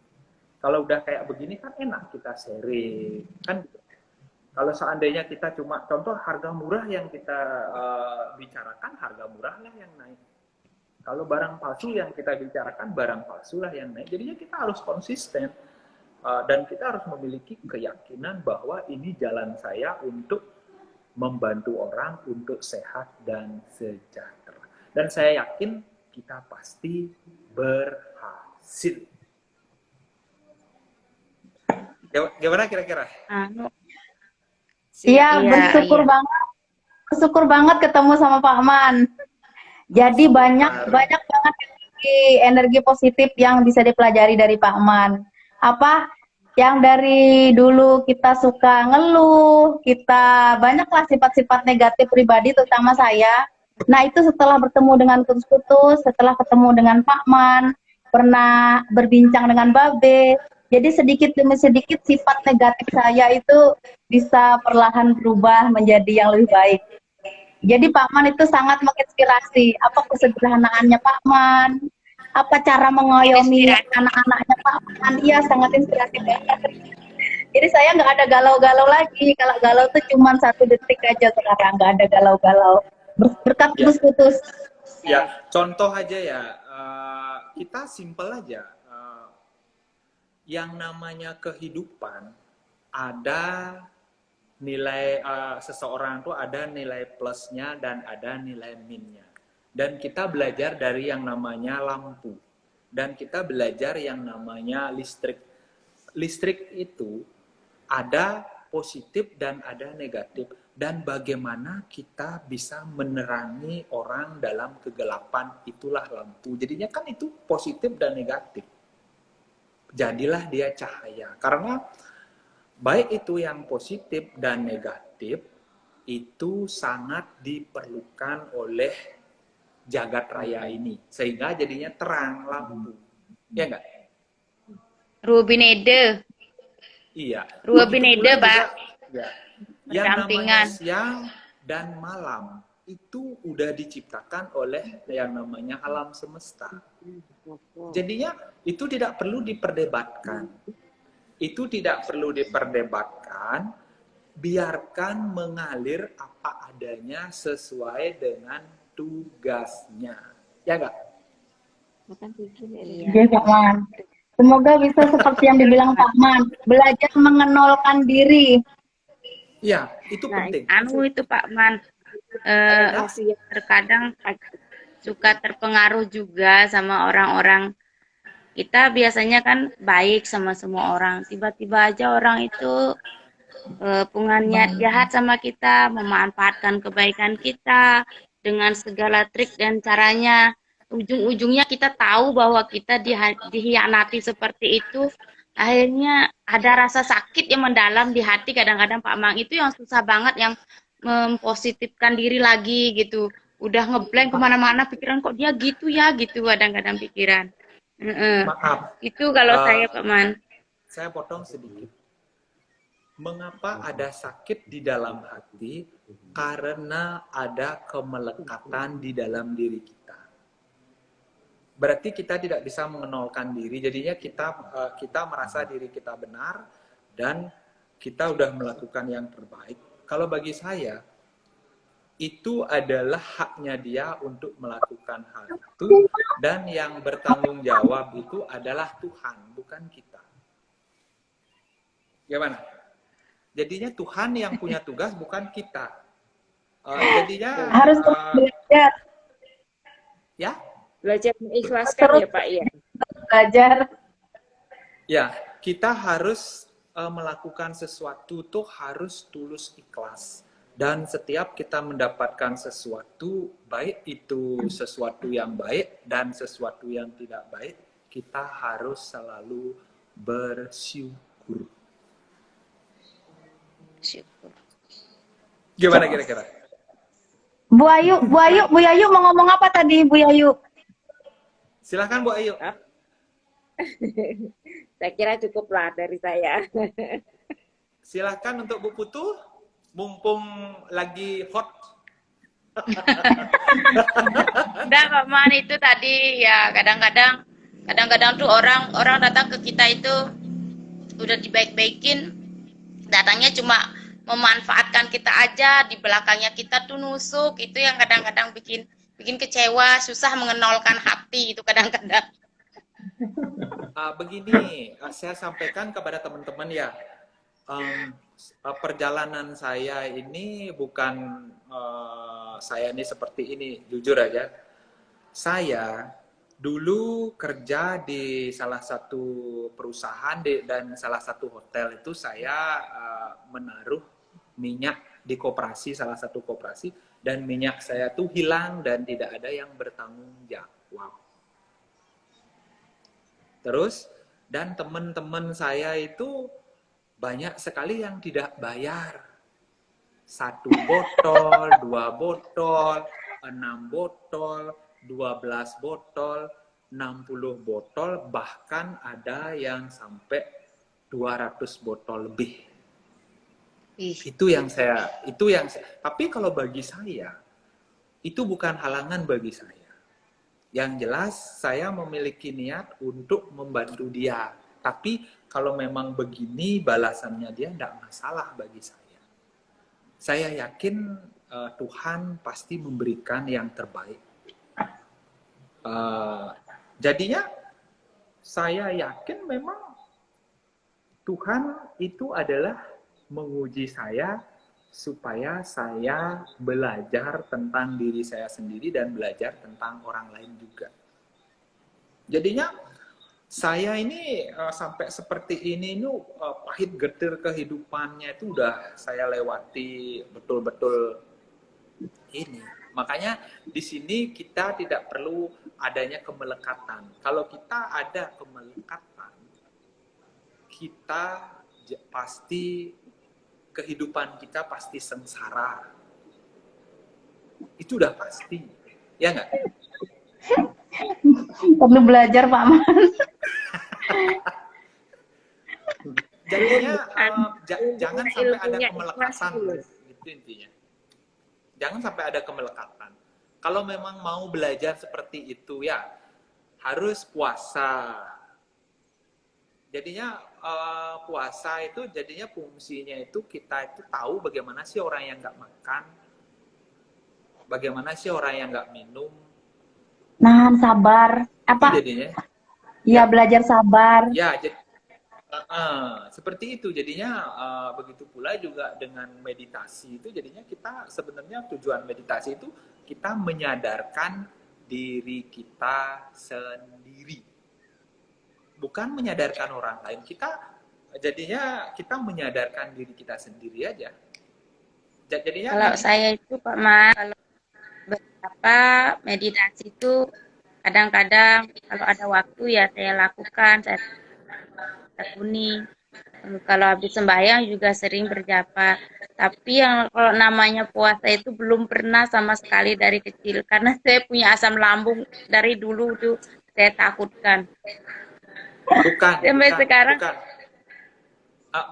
Kalau udah kayak begini kan enak kita sharing, kan gitu. Kalau seandainya kita cuma contoh harga murah yang kita bicarakan, harga murah lah yang naik. Kalau barang palsu yang kita bicarakan, barang palsu lah yang naik. Jadinya kita harus konsisten dan kita harus memiliki keyakinan bahwa ini jalan saya untuk membantu orang untuk sehat dan sejahtera. Dan saya yakin kita pasti berhasil. Gimana kira-kira? Iya, bersyukur banget ketemu sama Pak Man. Jadi banyak banget energi positif yang bisa dipelajari dari Pak Man. Apa yang dari dulu kita suka ngeluh, kita banyaklah sifat-sifat negatif pribadi, terutama saya. Nah itu setelah bertemu dengan Kutus-Kutus, setelah ketemu dengan Pak Man, pernah berbincang dengan Babe, jadi sedikit demi sedikit sifat negatif saya itu bisa perlahan berubah menjadi yang lebih baik. Jadi Pak Man itu sangat menginspirasi. Apa kesederhanaannya Pak Man, apa cara mengayomi anak-anaknya Pak Man, iya sangat inspiratif banget. Jadi saya nggak ada galau-galau lagi. Kalau galau tuh cuma 1 detik aja sekarang, nggak ada galau-galau. Berkat Kutus-Kutus. Ya, contoh aja ya, kita simpel aja. Yang namanya kehidupan ada nilai seseorang tuh ada nilai plusnya dan ada nilai minusnya. Dan kita belajar dari yang namanya lampu dan kita belajar yang namanya listrik. Listrik itu ada positif dan ada negatif, dan bagaimana kita bisa menerangi orang dalam kegelapan, itulah lampu. Jadinya kan itu positif dan negatif. Jadilah dia cahaya. Karena baik itu yang positif dan negatif itu sangat diperlukan oleh jagat raya ini, sehingga jadinya terang lampu. Ya enggak? Rubinede. Iya. Rubinede, Pak. Ya. Yang namanya siang dan malam itu udah diciptakan oleh yang namanya alam semesta. Jadinya itu tidak perlu diperdebatkan. Itu tidak perlu diperdebatkan, biarkan mengalir apa adanya sesuai dengan tugasnya. Ya enggak? Iya Pak Man. Semoga bisa seperti yang dibilang Pak Man, belajar mengenolkan diri. Iya, itu penting. Itu Pak Man. Terkadang suka terpengaruh juga sama orang-orang. Kita biasanya kan baik sama semua orang. Tiba-tiba aja orang itu punya niat jahat sama kita, memanfaatkan kebaikan kita dengan segala trik dan caranya. Ujung-ujungnya kita tahu bahwa kita dihianati seperti itu. Akhirnya ada rasa sakit yang mendalam di hati kadang-kadang Pak Mang. Itu yang susah banget, yang mempositifkan diri lagi gitu. Udah ngeblank kemana-mana pikiran, kok dia gitu ya gitu kadang-kadang pikiran. Maaf, Itu kalau saya Pak Man. saya potong sedikit. Mengapa ada sakit di dalam hati? Karena ada kemelekatan di dalam diri kita. Berarti kita tidak bisa mengenalkan diri, jadinya kita merasa diri kita benar dan kita udah melakukan yang terbaik. Kalau bagi saya, itu adalah haknya dia untuk melakukan hal itu, dan yang bertanggung jawab itu adalah Tuhan, bukan kita. Gimana? Jadinya Tuhan yang punya tugas, bukan kita. Jadinya Harus belajar, ya. Belajar mengikhlaskan terus ya Pak ya. belajar. Ya, kita harus melakukan sesuatu tuh harus tulus ikhlas. Dan setiap kita mendapatkan sesuatu, baik itu sesuatu yang baik dan sesuatu yang tidak baik, kita harus selalu bersyukur. Syukur. Gimana kira-kira? Bu Ayu mau ngomong apa tadi, Bu Ayu? Silahkan Bu Ayu. Saya kira cukuplah dari saya. Silahkan untuk Bu Putu, mumpung lagi hot. Udah Pak Man, itu tadi ya kadang-kadang tuh orang datang ke kita itu udah dibaik-baikin, datangnya cuma memanfaatkan kita aja, di belakangnya kita tuh nusuk. Itu yang kadang-kadang bikin kecewa, susah mengenalkan hati itu kadang-kadang. Begini, saya sampaikan kepada teman-teman ya, perjalanan saya ini bukan saya ini seperti ini, jujur aja. Saya dulu kerja di salah satu perusahaan dan salah satu hotel itu saya menaruh minyak di koperasi, salah satu koperasi, dan minyak saya tuh hilang dan tidak ada yang bertanggung jawab. Terus, dan teman-teman saya itu banyak sekali yang tidak bayar. 1 botol, 2 botol, 6 botol, 12 botol, 60 botol, bahkan ada yang sampai 200 botol lebih. Itu yang saya, tapi kalau bagi saya, itu bukan halangan bagi saya. Yang jelas saya memiliki niat untuk membantu dia. Tapi kalau memang begini balasannya dia, tidak masalah bagi saya. Saya yakin Tuhan pasti memberikan yang terbaik. Jadinya saya yakin memang Tuhan itu adalah menguji saya supaya saya belajar tentang diri saya sendiri dan belajar tentang orang lain juga. Jadinya saya ini sampai seperti ini pahit getir kehidupannya itu udah saya lewati betul-betul ini. Makanya di sini kita tidak perlu adanya kemelekatan. Kalau kita ada kemelekatan, kita pasti kehidupan kita pasti sengsara. Itu udah pasti. Ya nggak? Perlu belajar Pak Man. Jadinya jangan sampai ada kemelekatan. Itu intinya. Jangan sampai ada kemelekatan. Kalau memang mau belajar seperti itu ya harus puasa. Jadinya puasa itu jadinya fungsinya itu kita itu tahu bagaimana sih orang yang nggak makan, bagaimana sih orang yang nggak minum. Nahan sabar. Apa? Jadinya. Ya, belajar sabar. Ya, seperti itu. Jadinya begitu pula juga dengan meditasi itu. Jadinya kita sebenarnya tujuan meditasi itu kita menyadarkan diri kita sendiri. Bukan menyadarkan orang lain. Jadinya kita menyadarkan diri kita sendiri aja. Jadinya Kalau saya itu Pak Man, kalau beberapa meditasi itu kadang-kadang kalau ada waktu ya saya lakukan, saya tekuni. Kalau habis sembahyang juga sering berjapa. Tapi yang kalau namanya puasa itu belum pernah sama sekali dari kecil. Karena saya punya asam lambung dari dulu tuh saya takutkan. Sampai sekarang. bukan.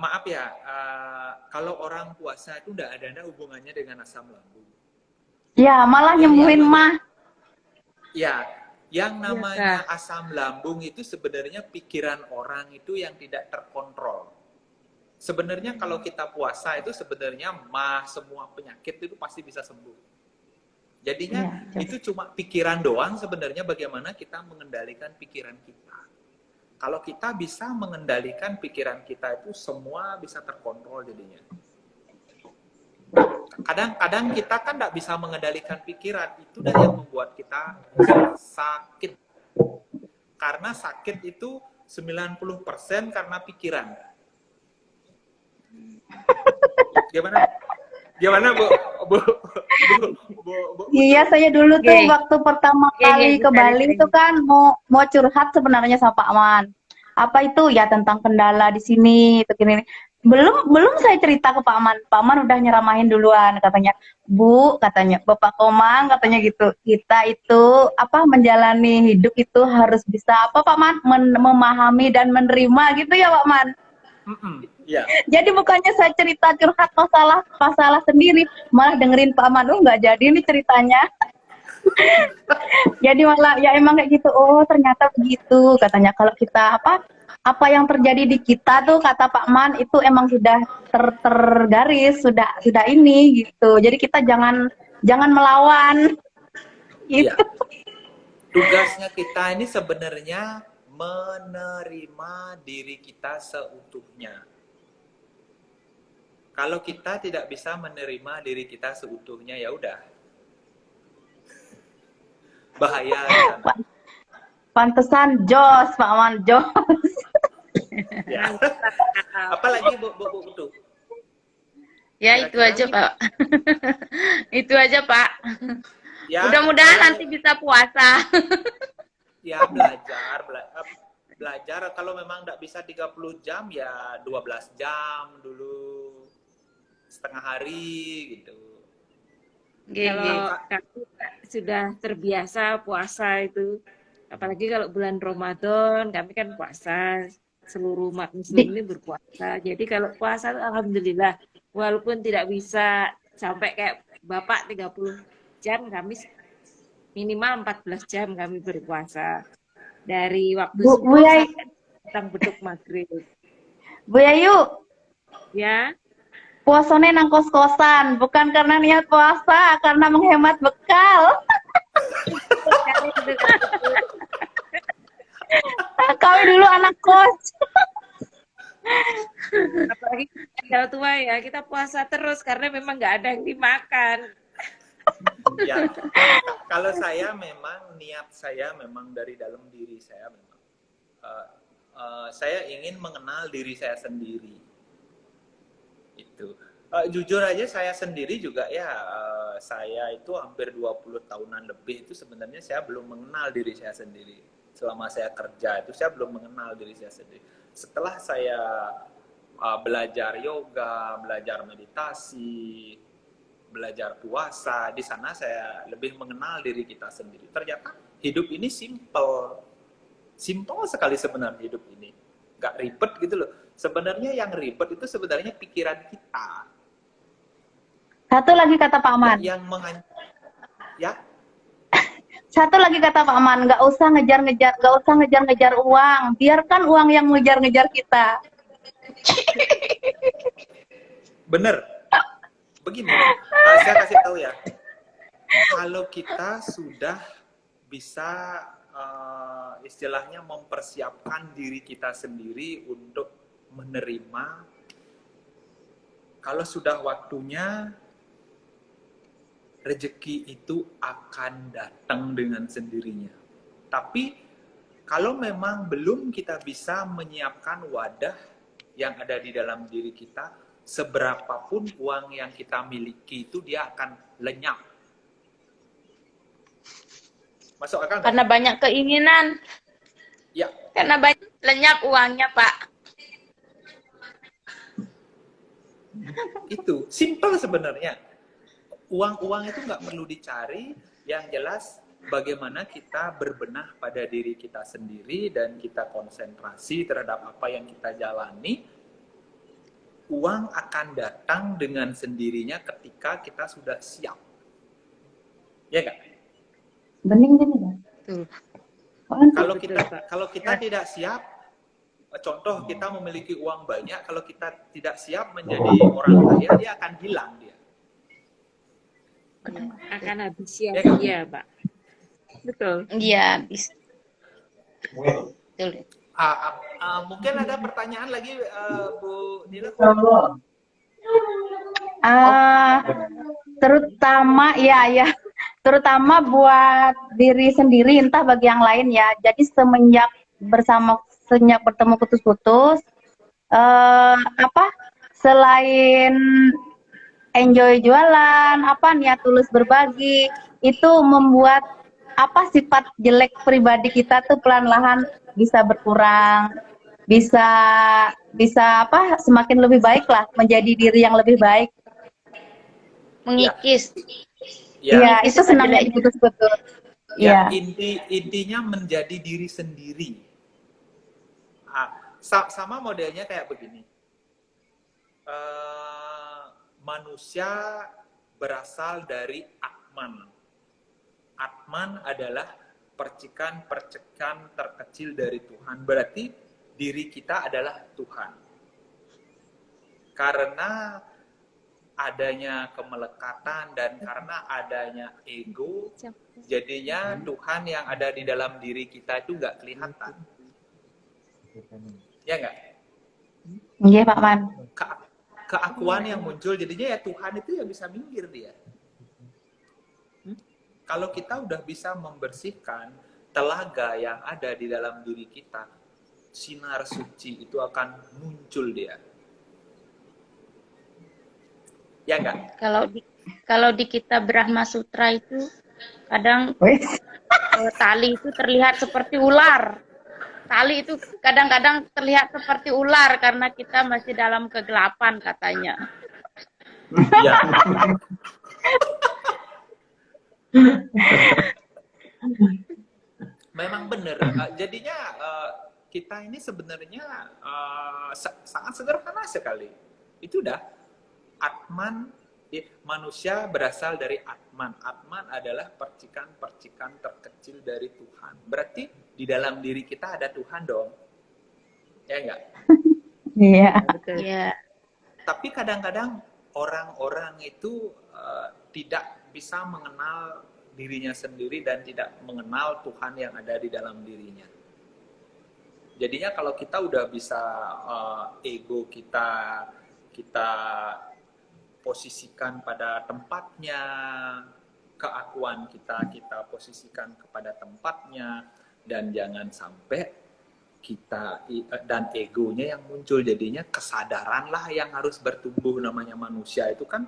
Maaf ya, kalau orang puasa itu nggak ada hubungannya dengan asam lambung. Ya, malah nyembuhin mah. Ya, yang namanya asam lambung itu sebenarnya pikiran orang itu yang tidak terkontrol. Sebenarnya kalau kita puasa itu sebenarnya semua penyakit itu pasti bisa sembuh. Jadinya itu cuma pikiran doang sebenarnya bagaimana kita mengendalikan pikiran kita. Kalau kita bisa mengendalikan pikiran kita itu semua bisa terkontrol jadinya. Kadang-kadang kita kan tidak bisa mengendalikan pikiran, itu dah yang membuat kita sakit. Karena sakit itu 90% karena pikiran. Gimana Bu? Iya, saya dulu tuh waktu pertama kali ke Bali itu kan mau curhat sebenarnya sama Pak Man. Apa itu ya tentang kendala di sini itu gini. Belum saya cerita ke Pak Man. Pak Man udah nyeramahin duluan katanya. Bu, katanya Bapak Komang katanya gitu. Kita itu menjalani hidup itu harus bisa Pak Man memahami dan menerima gitu ya Pak Man. Yeah. Jadi bukannya saya cerita curhat masalah sendiri, malah dengerin Pak Manu nggak jadi nih ceritanya. Jadi malah ya emang kayak gitu. Oh ternyata begitu katanya. Kalau kita apa yang terjadi di kita tuh kata Pak Man itu emang sudah tergaris, sudah ini gitu. Jadi kita jangan melawan. Gitu. Ya. Tugasnya kita ini sebenarnya menerima diri kita seutuhnya. Kalau kita tidak bisa menerima diri kita seutuhnya, ya udah. Bahaya. Pantesan jos, Pak Man, jos. Ya. Apalagi Bu tuh? Ya itu aja Pak. Itu aja Pak. Ya, mudah-mudahan nanti bisa puasa. Ya belajar kalau memang tidak bisa 30 jam ya 12 jam dulu, setengah hari gitu. Kalau kami sudah terbiasa puasa itu, apalagi kalau bulan Ramadan, kami kan puasa, seluruh umat muslim ini berpuasa. Jadi kalau puasa alhamdulillah, walaupun tidak bisa sampai kayak Bapak 30 jam, kami minimal 14 jam kami berpuasa. Dari waktu subuh sampai tentang beduk maghrib. Bu Yayu. Ya. Puasanya nang kos-kosan, bukan karena niat puasa, karena menghemat bekal. Kami dulu anak kos. Apalagi kalau tua ya, kita puasa terus karena memang nggak ada yang dimakan. Ya, kalau saya memang niat saya memang dari dalam diri saya memang saya ingin mengenal diri saya sendiri. Itu jujur aja saya sendiri juga ya saya itu hampir 20 tahunan lebih itu sebenarnya saya belum mengenal diri saya sendiri. Selama saya kerja itu saya belum mengenal diri saya sendiri. Setelah saya belajar yoga, belajar meditasi, belajar puasa, di sana saya lebih mengenal diri kita sendiri. Ternyata hidup ini simple sekali sebenarnya hidup ini, nggak ribet gitu loh. Sebenarnya yang ribet itu sebenarnya pikiran kita. Satu lagi kata Pak Man. Ya. Satu lagi kata Pak Man, nggak usah ngejar-ngejar uang, biarkan uang yang ngejar-ngejar kita. Bener. Begini, saya kasih tahu ya. Kalau kita sudah bisa istilahnya mempersiapkan diri kita sendiri untuk menerima, kalau sudah waktunya rezeki itu akan datang dengan sendirinya. Tapi kalau memang belum kita bisa menyiapkan wadah yang ada di dalam diri kita, seberapapun uang yang kita miliki itu dia akan lenyap. Masuk akal nggak? Karena banyak keinginan, Ya, karena banyak lenyap uangnya, Pak. itu simple sebenarnya. Uang-uang itu nggak perlu dicari, yang jelas bagaimana kita berbenah pada diri kita sendiri dan kita konsentrasi terhadap apa yang kita jalani. Uang akan datang dengan sendirinya ketika kita sudah siap. Ya nggak? Bening ya. Tuh. Kalau kita tidak siap, contoh kita memiliki uang banyak, kalau kita tidak siap menjadi orang kaya, dia akan hilang dia. Akan habis sia-sia, Pak. Betul. Iya, bisa. Betul. Mungkin ada pertanyaan lagi, Bu Nila? Terutama ya, terutama buat diri sendiri, entah bagi yang lain ya. Jadi semenjak bertemu Kutus-Kutus, selain enjoy jualan, niat tulus berbagi, itu membuat sifat jelek pribadi kita tuh pelan-lahan bisa berkurang, bisa semakin lebih baik lah, menjadi diri yang lebih baik. Mengikis. Iya, itu senangnya Kutus-Kutus. Ya, Iya. intinya menjadi diri sendiri. Sama modelnya kayak begini. Manusia berasal dari Atman. Atman adalah percikan-percikan terkecil dari Tuhan. Berarti diri kita adalah Tuhan. Karena adanya kemelekatan dan karena adanya ego, jadinya Tuhan yang ada di dalam diri kita itu nggak kelihatan. Ya nggak? Iya, Pak Man. Keakuan yang muncul, jadinya ya Tuhan itu ya bisa minggir dia. Kalau kita udah bisa membersihkan telaga yang ada di dalam diri kita, sinar suci itu akan muncul dia. Ya enggak? Kalau di kitab Brahma Sutra itu kadang tali itu terlihat seperti ular. Tali itu kadang-kadang terlihat seperti ular karena kita masih dalam kegelapan katanya. Iya. Memang benar. Jadinya kita ini sebenarnya sangat sederhana sekali. Itu udah Atman, manusia berasal dari Atman. Atman adalah percikan-percikan terkecil dari Tuhan. Berarti di dalam diri kita ada Tuhan dong. Ya enggak? Iya. Iya. Tapi kadang-kadang orang-orang itu tidak bisa mengenal dirinya sendiri dan tidak mengenal Tuhan yang ada di dalam dirinya. Jadinya kalau kita udah bisa ego kita posisikan pada tempatnya, keakuan kita posisikan kepada tempatnya, dan jangan sampai kita dan egonya yang muncul. Jadinya kesadaranlah yang harus bertumbuh. Namanya manusia itu kan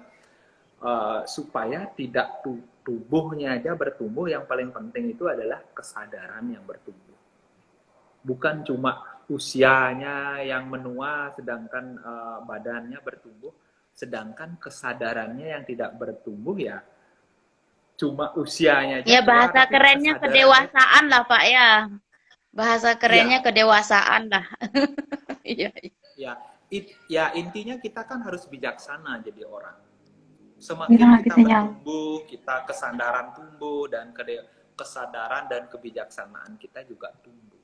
supaya tidak tubuhnya aja bertumbuh, yang paling penting itu adalah kesadaran yang bertumbuh. Bukan cuma usianya yang menua sedangkan badannya bertumbuh, sedangkan kesadarannya yang tidak bertumbuh ya cuma usianya aja. Ya bahasa kerennya kedewasaan lah Pak ya. Bahasa kerennya kedewasaan lah. Iya. Ya intinya kita kan harus bijaksana jadi orang. Semakin kita bertumbuh, kita kesadaran tumbuh dan kesadaran dan kebijaksanaan kita juga tumbuh.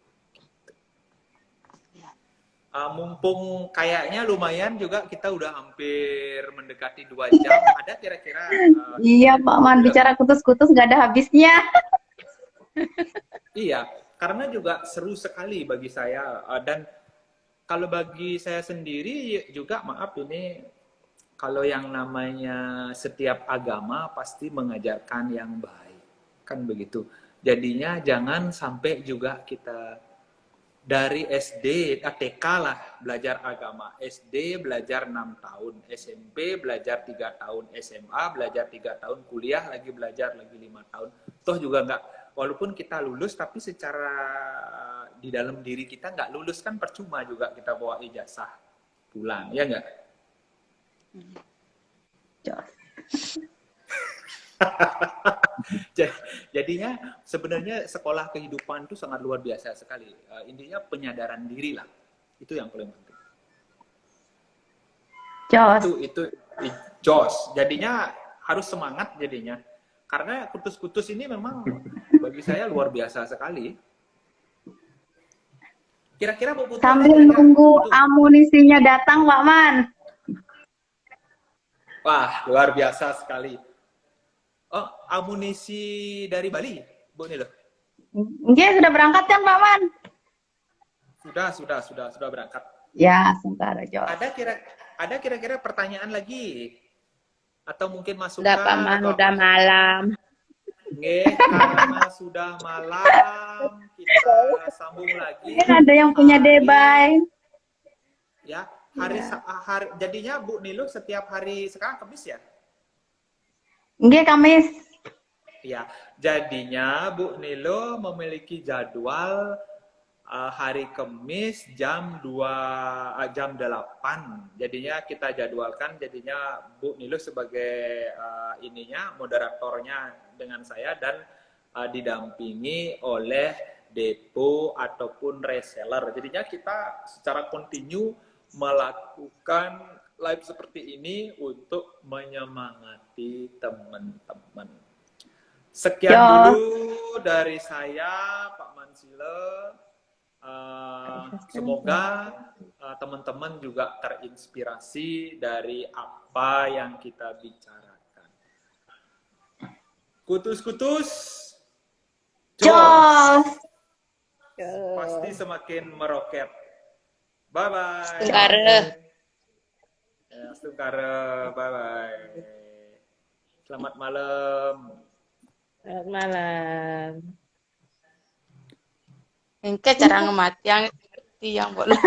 Mumpung kayaknya lumayan juga, kita udah hampir mendekati 2 jam. Ada kira-kira iya Pak Man, bicara Kutus-Kutus nggak ada habisnya. Iya, karena juga seru sekali bagi saya. Dan kalau bagi saya sendiri juga, maaf ini, kalau yang namanya setiap agama pasti mengajarkan yang baik. Kan begitu. Jadinya jangan sampai juga kita dari SD, TK lah belajar agama. SD belajar 6 tahun, SMP belajar 3 tahun, SMA belajar 3 tahun, kuliah lagi belajar lagi 5 tahun. Toh juga nggak, walaupun kita lulus tapi secara di dalam diri kita nggak lulus kan percuma juga kita bawa ijazah pulang, ya nggak? Jadinya sebenarnya sekolah kehidupan itu sangat luar biasa sekali. Intinya penyadaran diri lah. Itu yang paling penting. Jos. Itu jos. Jadinya harus semangat jadinya. Karena kutus-kutus ini memang bagi saya luar biasa sekali. Kira-kira Bu Putri Sambil nunggu amunisinya datang, Pak Man. Wah, luar biasa sekali. Oh, amunisi dari Bali, Bu Nilo? Dia sudah berangkat kan, Pak Man? Sudah berangkat. Ya, sebentar, Jos. Ada kira-kira pertanyaan lagi? Atau mungkin masukan? Sudah, Pak Man, udah malam. Nggih, karena sudah malam, kita sambung lagi. Mungkin ada yang punya debay. Ya, hari jadinya Bu Nilo setiap hari sekarang Kamis ya? Nggih, Kamis. Ya, jadinya Bu Nilo memiliki jadwal hari Kamis jam 8. Jadinya kita jadwalkan, jadinya Bu Nilo sebagai moderatornya dengan saya dan didampingi oleh depo ataupun reseller. Jadinya kita secara kontinu melakukan live seperti ini untuk menyemangati teman-teman. Sekian dulu dari saya, Pak Mansile. Semoga teman-teman juga terinspirasi dari apa yang kita bicarakan. Kutus-kutus, Jos. pasti semakin meroket. Bye-bye. Stungkare, bye-bye. Selamat malam. Selamat malam. Engke cara ngemati yang boleh.